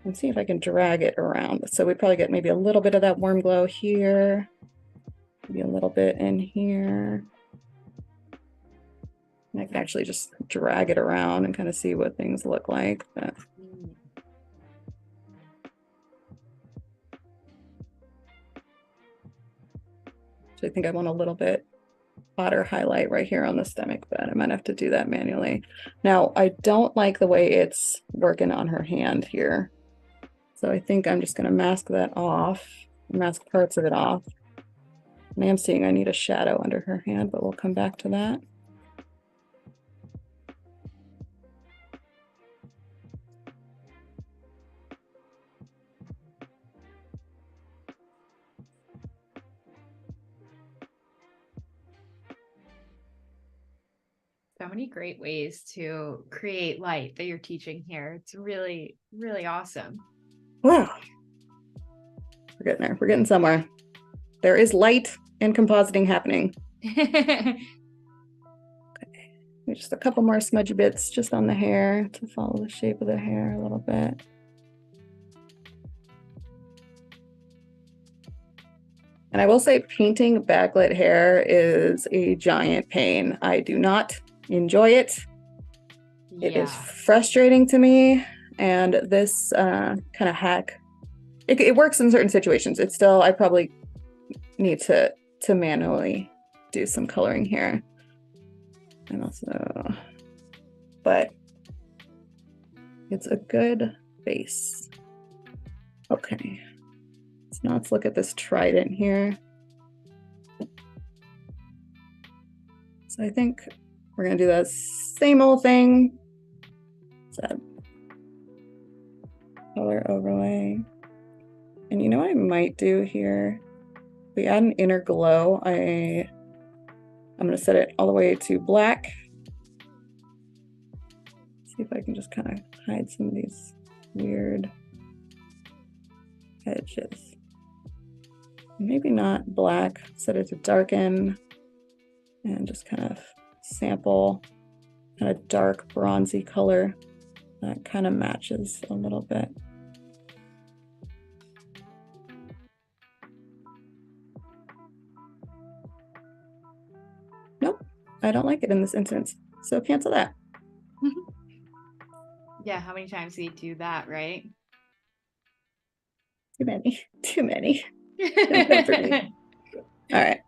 And see if I can drag it around. So we probably get maybe a little bit of that warm glow here. Maybe a little bit in here. And I can actually just drag it around and kind of see what things look like. But so I think I want a little bit hotter highlight right here on the stomach, but I might have to do that manually. Now, I don't like the way it's working on her hand here. So I think I'm just going to mask that off, mask parts of it off. And I am seeing I need a shadow under her hand, but we'll come back to that. So many great ways to create light that you're teaching here. It's really, really awesome. Wow. We're getting there. We're getting somewhere. There is light and compositing happening. Okay. Just a couple more smudgy bits just on the hair to follow the shape of the hair a little bit. And I will say painting backlit hair is a giant pain. I do not enjoy it. Yeah. It is frustrating to me. And this kind of hack, it works in certain situations. It's still, I probably need to manually do some coloring here. And also, but it's a good base. Okay. So now let's look at this trident here. So I think we're gonna do the same old thing. So color overlay. And you know what I might do here? If we add an inner glow, I'm gonna set it all the way to black. See if I can just kind of hide some of these weird edges. Maybe not black, set it to darken and just kind of sample kind of dark bronzy color that kind of matches a little bit. Nope, I don't like it in this instance, so cancel that. Yeah, how many times do you do that, right? Too many, too many. Don't come for me. All right,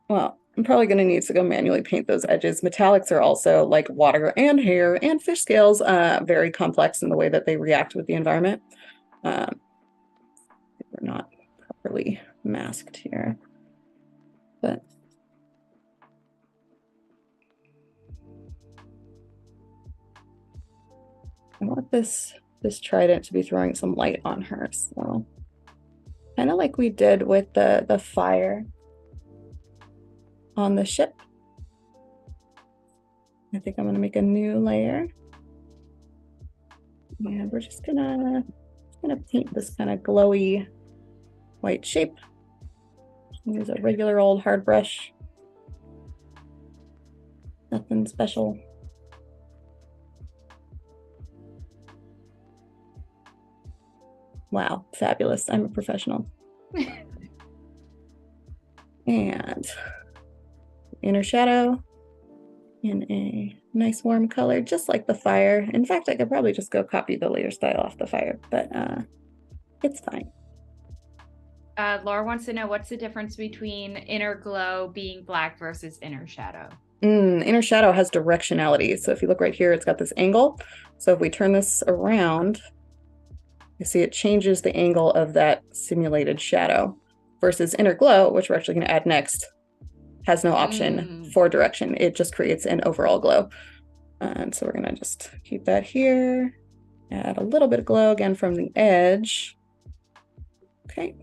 well, I'm probably going to need to go manually paint those edges. Metallics are also, like water and hair and fish scales, very complex in the way that they react with the environment. We're not properly masked here, but I want this trident to be throwing some light on her. So kind of like we did with the fire on the ship. I think I'm gonna make a new layer. And we're just gonna paint this kind of glowy white shape. Use a regular old hard brush. Nothing special. Wow, fabulous. I'm a professional. And inner shadow in a nice warm color, just like the fire. In fact, I could probably just go copy the layer style off the fire, but it's fine. Laura wants to know, what's the difference between inner glow being black versus inner shadow? Inner shadow has directionality. So if you look right here, it's got this angle. So if we turn this around, you see it changes the angle of that simulated shadow, versus inner glow, which we're actually going to add next, has no option for direction. It just creates an overall glow. And so we're going to just keep that here, add a little bit of glow again from the edge. Okay,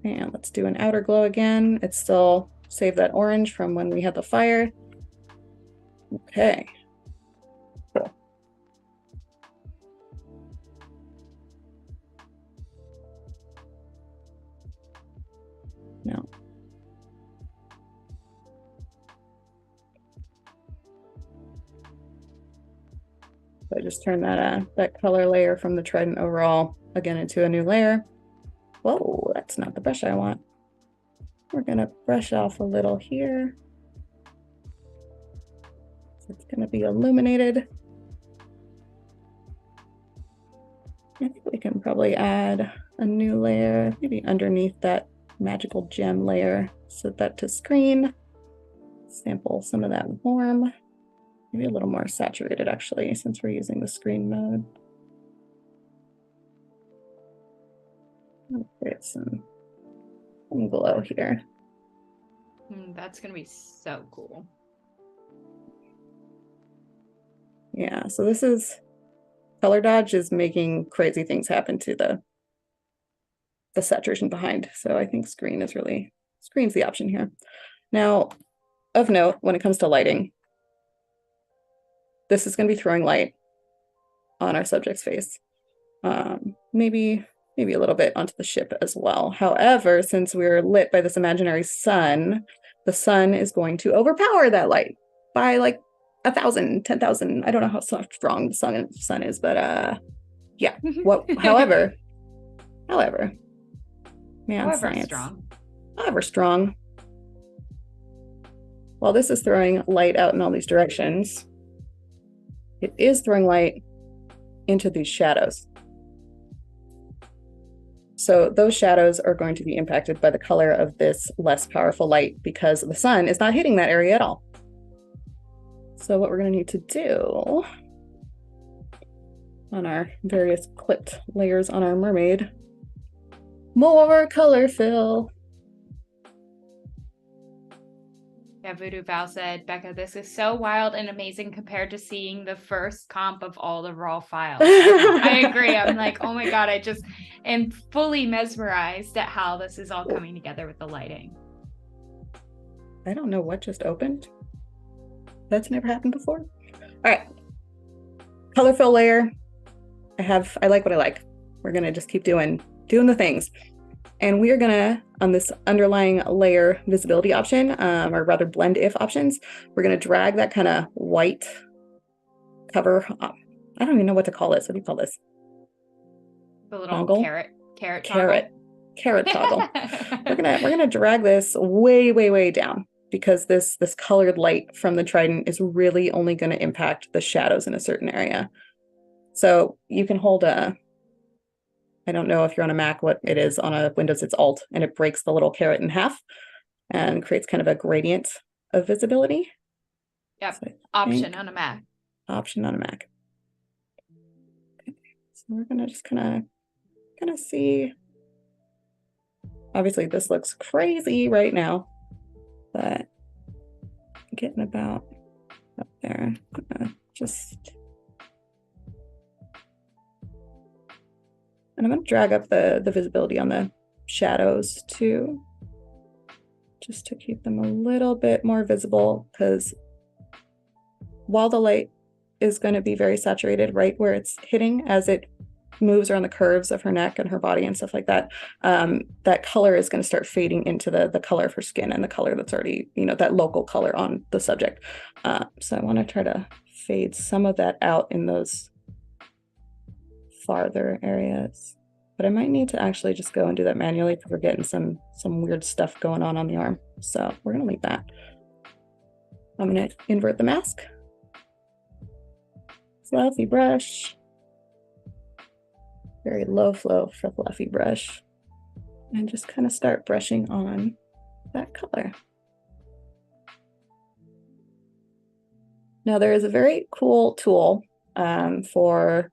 and let's do an outer glow again. It's still save that orange from when we had the fire. Okay, cool. Now, so I just turned that color layer from the trident overall again into a new layer. Whoa, that's not the brush I want. We're gonna brush off a little here. So it's gonna be illuminated. I think we can probably add a new layer, maybe underneath that magical gem layer. Set that to screen. Sample some of that warm. Maybe a little more saturated actually, since we're using the screen mode. I'll create some glow here. That's gonna be so cool. Yeah, so this is color dodge is making crazy things happen to the saturation behind. So I think screen's the option here. Now, of note, when it comes to lighting, this is going to be throwing light on our subject's face. Maybe a little bit onto the ship as well. However, since we're lit by this imaginary sun, the sun is going to overpower that light by like 1,000, 10,000. I don't know how strong the sun is, but yeah. However, man, science. However strong. While this is throwing light out in all these directions, it is throwing light into these shadows. So those shadows are going to be impacted by the color of this less powerful light because the sun is not hitting that area at all. So what we're going to need to do on our various clipped layers on our mermaid, more color fill. Yeah, Voodoo Val said, Becca, this is so wild and amazing compared to seeing the first comp of all the raw files. I agree. I'm like, oh my God, I just am fully mesmerized at how this is all coming together with the lighting. I don't know what just opened. That's never happened before. All right. Color fill layer. I like what I like. We're gonna just keep doing the things. And we are gonna, on this underlying layer visibility option, or rather blend if options, we're gonna drag that kind of white cover. I don't even know what to call this. What do you call this? The little toggle? carrot toggle. We're gonna drag this way down, because this colored light from the trident is really only going to impact the shadows in a certain area. So you can hold I don't know if you're on a Mac what it is, on a Windows it's Alt, and it breaks the little carrot in half and creates kind of a gradient of visibility. Yep, so option on a Mac. Option on a Mac. Okay. So we're gonna just kind of see. Obviously this looks crazy right now, but getting about up there. And I'm going to drag up the visibility on the shadows too, just to keep them a little bit more visible, because while the light is going to be very saturated right where it's hitting as it moves around the curves of her neck and her body and stuff like that, that color is going to start fading into the color of her skin and the color that's already, that local color on the subject. So I want to try to fade some of that out in those farther areas, but I might need to actually just go and do that manually, because we're getting some weird stuff going on the arm. So we're going to leave that. I'm going to invert the mask. Fluffy brush. Very low flow for fluffy brush, and just kind of start brushing on that color. Now there is a very cool tool for,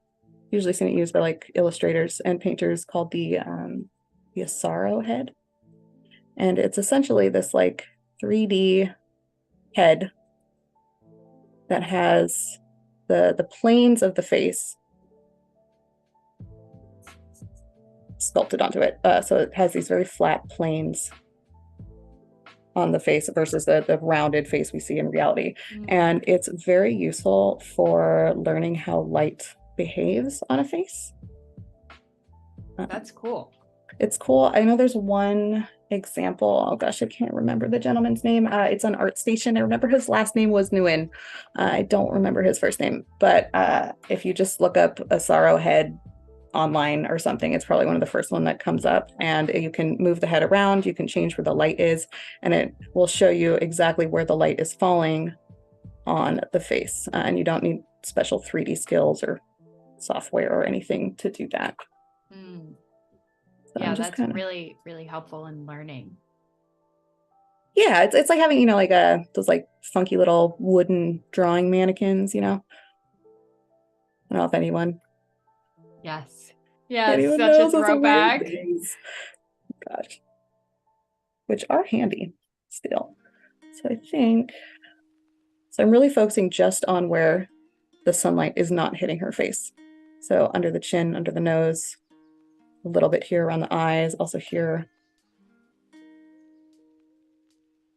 usually seen it used by like illustrators and painters, called the asaro head, and it's essentially this like 3D head that has the planes of the face sculpted onto it. So it has these very flat planes on the face versus the rounded face we see in reality. And it's very useful for learning how light behaves on a face. That's cool. It's cool. I know there's one example. Oh gosh, I can't remember the gentleman's name. It's on ArtStation. I remember his last name was Nguyen. I don't remember his first name, but if you just look up asaro head online or something, it's probably one of the first one that comes up, and you can move the head around, you can change where the light is, and it will show you exactly where the light is falling on the face, and you don't need special 3D skills or software or anything to do that. So yeah, that's really helpful in learning. Yeah, it's like having, like those like funky little wooden drawing mannequins, I don't know if anyone. Yes. Yeah, anyone such knows a throwback. Gosh. Which are handy still. So I think, I'm really focusing just on where the sunlight is not hitting her face. So under the chin, under the nose, a little bit here around the eyes, also here.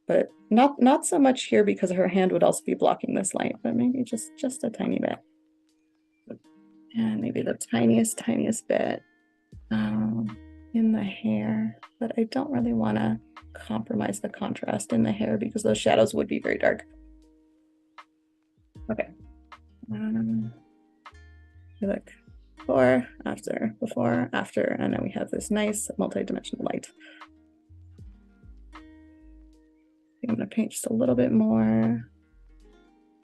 But not so much here, because her hand would also be blocking this light, but maybe just a tiny bit. And maybe the tiniest bit in the hair, but I don't really want to compromise the contrast in the hair, because those shadows would be very dark. Okay. Look, before, after, and then we have this nice multi-dimensional light. I'm going to paint just a little bit more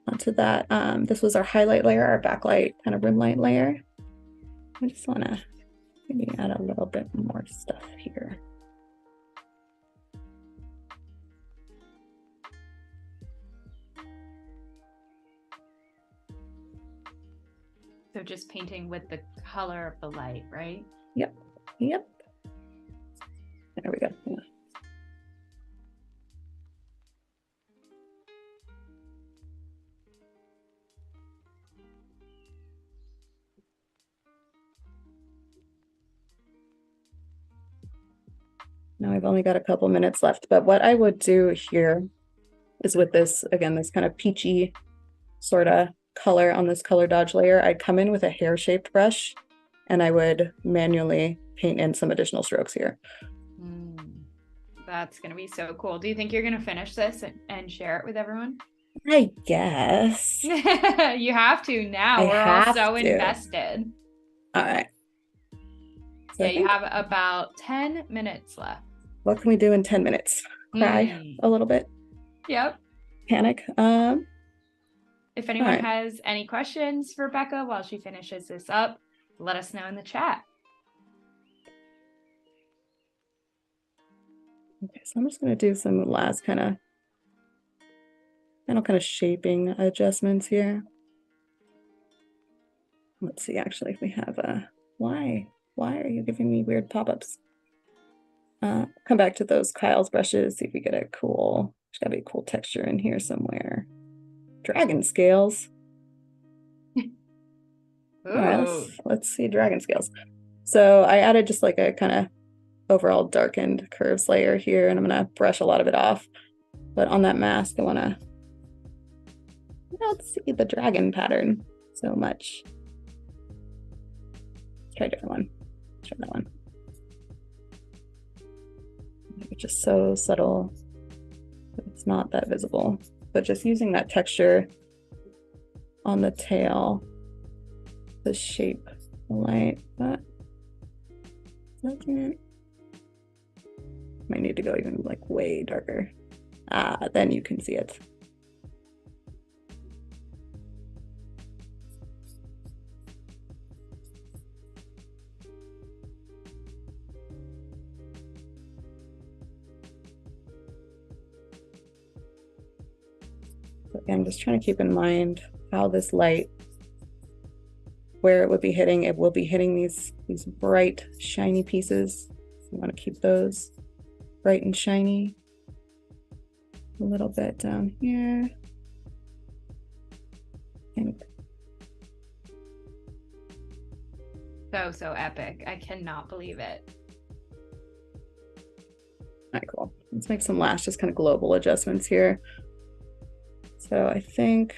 onto that. This was our highlight layer, our backlight kind of rim light layer. I just want to maybe add a little bit more stuff here. So just painting with the color of the light, right? Yep. There we go. Yeah. I've only got a couple minutes left, but what I would do here is with this, again, this kind of peachy sort of color on this color dodge layer, I'd come in with a hair-shaped brush and I would manually paint in some additional strokes here. That's going to be so cool. Do you think you're going to finish this and share it with everyone? I guess. You have to now. We're all so invested. All right. So yeah, you have about 10 minutes left. What can we do in 10 minutes? Cry a little bit? Yep. Panic. If anyone has any questions for Bekka while she finishes this up, let us know in the chat. Okay, so I'm just going to do some last kind of shaping adjustments here. Let's see, actually, if we have a... Why are you giving me weird pop-ups? Come back to those Kyle's brushes, see if we get a cool... There's got to be a cool texture in here somewhere. Dragon scales. All right, let's see dragon scales. So I added just like a kind of overall darkened curves layer here, and I'm going to brush a lot of it off. But on that mask, I want to not see the dragon pattern so much. Let's try a different one. Let's try that one. It's just so subtle. It's not that visible. But just using that texture on the tail to shape the light. But might need to go even like way darker. Then you can see it. So again, just trying to keep in mind how this light, where it would be hitting. It will be hitting these bright, shiny pieces. You want to keep those bright and shiny. A little bit down here. And so epic. I cannot believe it. All right, cool. Let's make some last just kind of global adjustments here. So I think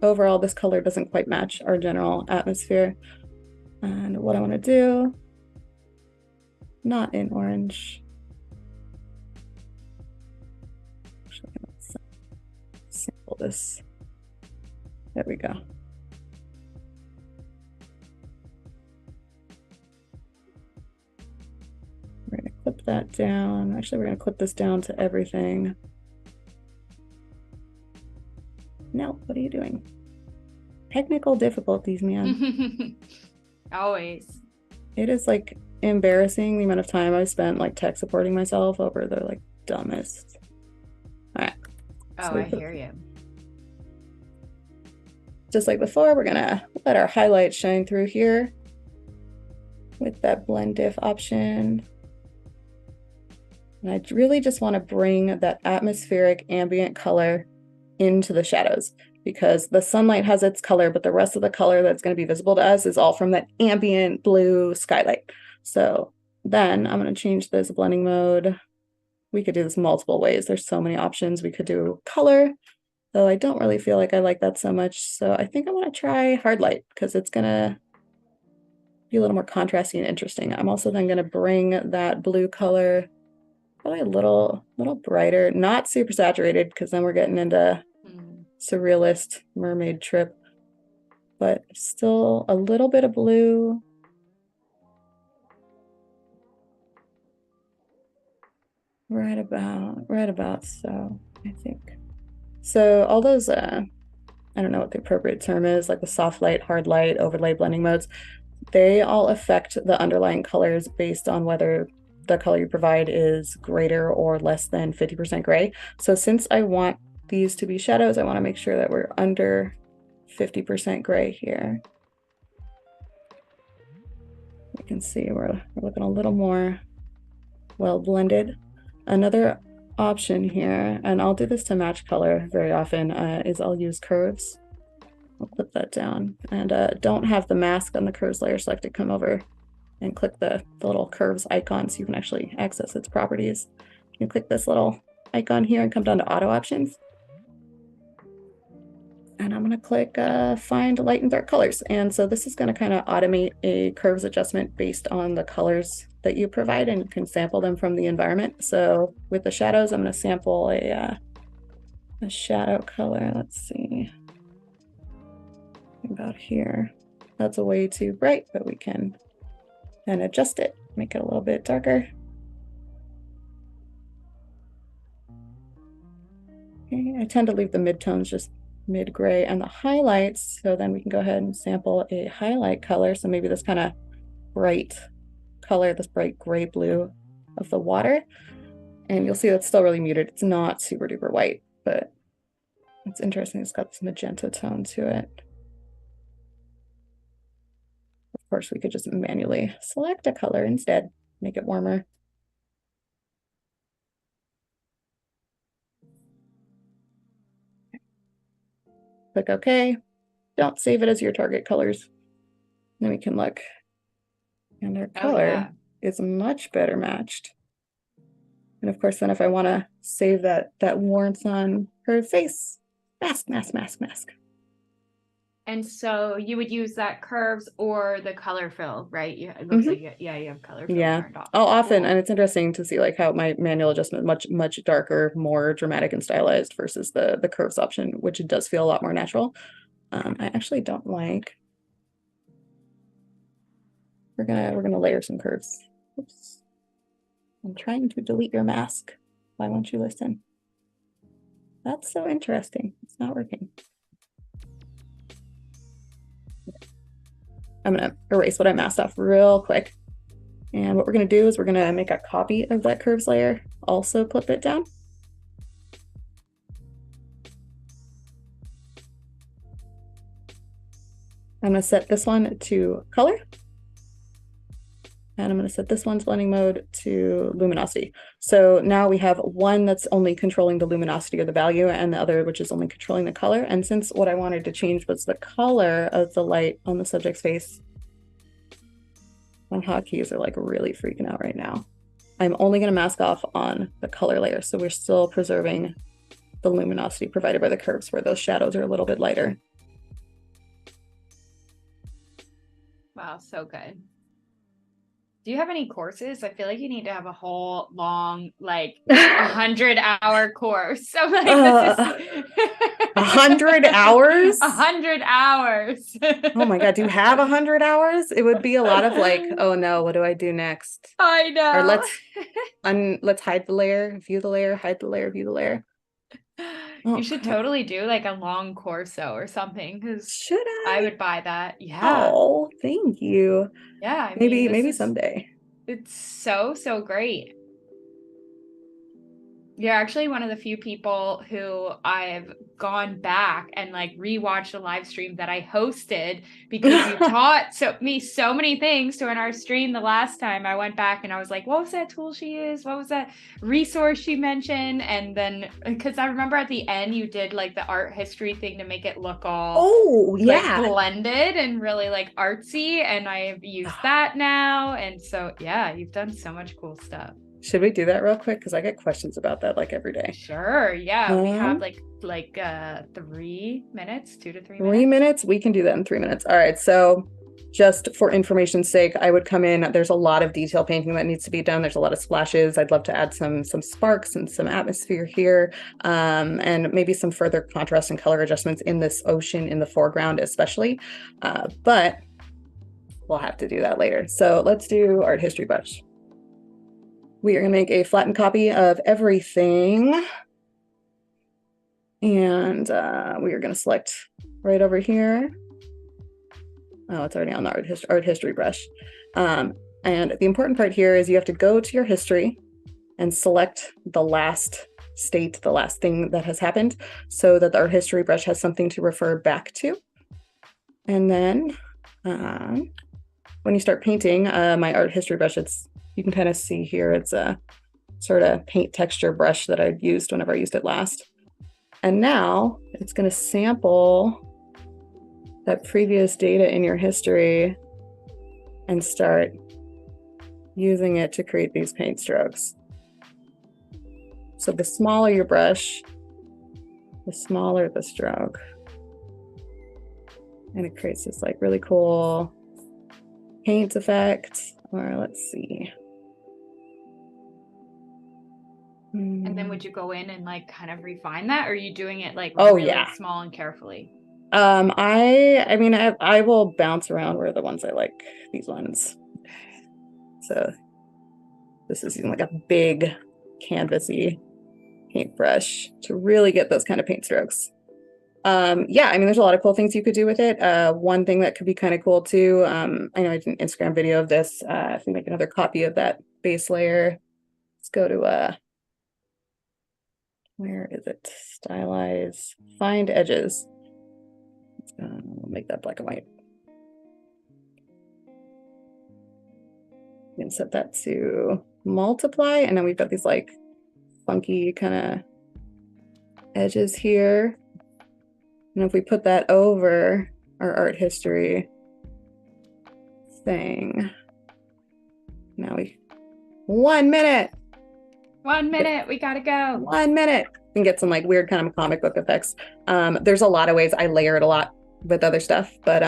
overall this color doesn't quite match our general atmosphere. And what I want to do, not in orange. Actually, let's sample this. There we go. We're going to clip that down. Actually, we're going to clip this down to everything. No, what are you doing? Technical difficulties, man. Always. It is like embarrassing the amount of time I spent like tech supporting myself over the like dumbest. All right. Oh, so I hear you. Just like before, we're gonna let our highlights shine through here with that blend diff option. And I really just want to bring that atmospheric ambient color into the shadows, because the sunlight has its color, but the rest of the color that's going to be visible to us is all from that ambient blue skylight. So then I'm going to change this blending mode. We could do this multiple ways. There's so many options. We could do color, though I don't really feel like I like that so much. So I think I want to try hard light because it's going to be a little more contrasty and interesting. I'm also then going to bring that blue color probably a little brighter, not super saturated, because then we're getting into surrealist mermaid trip, but still a little bit of blue. Right about so, I think. So all those, I don't know what the appropriate term is, like the soft light, hard light, overlay, blending modes, they all affect the underlying colors based on whether the color you provide is greater or less than 50% gray. So since I want these to be shadows, I want to make sure that we're under 50% gray here. You can see we're looking a little more well blended. Another option here, and I'll do this to match color very often, is I'll use curves. I'll clip that down and don't have the mask on the curves layer selected come over and click the little curves icon so you can actually access its properties. You click this little icon here and come down to auto options. And I'm going to click find light and dark colors. And so this is going to kind of automate a curves adjustment based on the colors that you provide, and you can sample them from the environment. So with the shadows, I'm going to sample a shadow color. Let's see. About here. That's a way too bright, but we can then adjust it, make it a little bit darker. Okay, I tend to leave the midtones just mid-gray and the highlights, so then we can go ahead and sample a highlight color. So maybe this kind of bright color, this bright gray blue of the water. And you'll see that's still really muted. It's not super duper white, but it's interesting. It's got this magenta tone to it. Of course, we could just manually select a color instead, make it warmer. Click OK. Don't save it as your target colors. Then we can look, and our color is much better matched. And of course, then if I want to save that warmth on her face, mask, mask, mask, mask. And so you would use that curves or the color fill, right? It looks like, you have color fill turned off. Oh, often. And it's interesting to see like how my manual adjustment much darker, more dramatic and stylized versus the curves option, which it does feel a lot more natural. I actually don't like. We're gonna layer some curves. Oops. I'm trying to delete your mask. Why won't you listen? That's so interesting. It's not working. I'm gonna erase what I masked off real quick. And what we're gonna do is we're gonna make a copy of that curves layer, also clip it down. I'm gonna set this one to color. And I'm going to set this one's blending mode to luminosity. So now we have one that's only controlling the luminosity or the value, and the other which is only controlling the color. And since what I wanted to change was the color of the light on the subject's face, my hotkeys are like really freaking out right now. I'm only going to mask off on the color layer. So we're still preserving the luminosity provided by the curves where those shadows are a little bit lighter. Wow, so good. Do you have any courses? I feel like you need to have a whole long, like 100-hour course. So like this is 100 hours? 100 hours. Oh my God. Do you have 100 hours? It would be a lot of like, oh no, what do I do next? I know. Or let's hide the layer, view the layer, hide the layer, view the layer. You should totally do like a long corso or something. Should I? I would buy that. Yeah. Oh, thank you. Yeah. Maybe someday. It's so great. You're actually one of the few people who I've gone back and like rewatched a live stream that I hosted because you taught me so many things during our stream the last time. I went back and I was like, what was that tool she used? What was that resource she mentioned? And then because I remember at the end you did like the art history thing to make it look all like blended and really like artsy, and I've used that now. And so yeah, you've done so much cool stuff. Should we do that real quick? Because I get questions about that like every day. Sure. Yeah. We have like 3 minutes, 2 to 3 minutes. 3 minutes? We can do that in 3 minutes. All right. So just for information's sake, I would come in. There's a lot of detail painting that needs to be done. There's a lot of splashes. I'd love to add some sparks and some atmosphere here, and maybe some further contrast and color adjustments in this ocean in the foreground especially. But we'll have to do that later. So let's do art history brush. We are going to make a flattened copy of everything. And we are going to select right over here. Oh, it's already on the art history brush. And the important part here is you have to go to your history and select the last state, the last thing that has happened, so that the art history brush has something to refer back to. And then when you start painting, my art history brush, you can kind of see here, it's a sort of paint texture brush that I'd used whenever I used it last. And now it's going to sample that previous data in your history and start using it to create these paint strokes. So the smaller your brush, the smaller the stroke. And it creates this like really cool paint effect. Or let's see. And then would you go in and like kind of refine that, or are you doing it like really small and carefully? I mean, I will bounce around where the ones I like, these ones. So this is using like a big canvasy paintbrush to really get those kind of paint strokes. Yeah, I mean, there's a lot of cool things you could do with it. One thing that could be kind of cool too, I know I did an Instagram video of this. If we make another copy of that base layer, let's go to, where is it? Stylize, find edges. We'll make that black and white. You can set that to multiply, and then we've got these like funky kind of edges here. And if we put that over our art history thing, now 1 minute. 1 minute, we gotta go. 1 minute. And get some like weird kind of comic book effects. There's a lot of ways. I layer it a lot with other stuff, but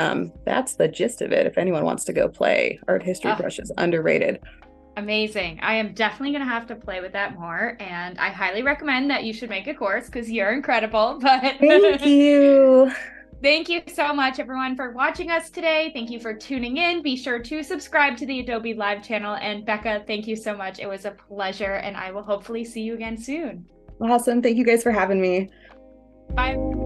that's the gist of it. If anyone wants to go play, art history brush is underrated. Amazing. I am definitely going to have to play with that more, and I highly recommend that you should make a course because you're incredible. But thank you. Thank you so much, everyone, for watching us today. Thank you for tuning in. Be sure to subscribe to the Adobe Live channel. And Bekka, thank you so much. It was a pleasure, and I will hopefully see you again soon. Awesome. Thank you guys for having me. Bye.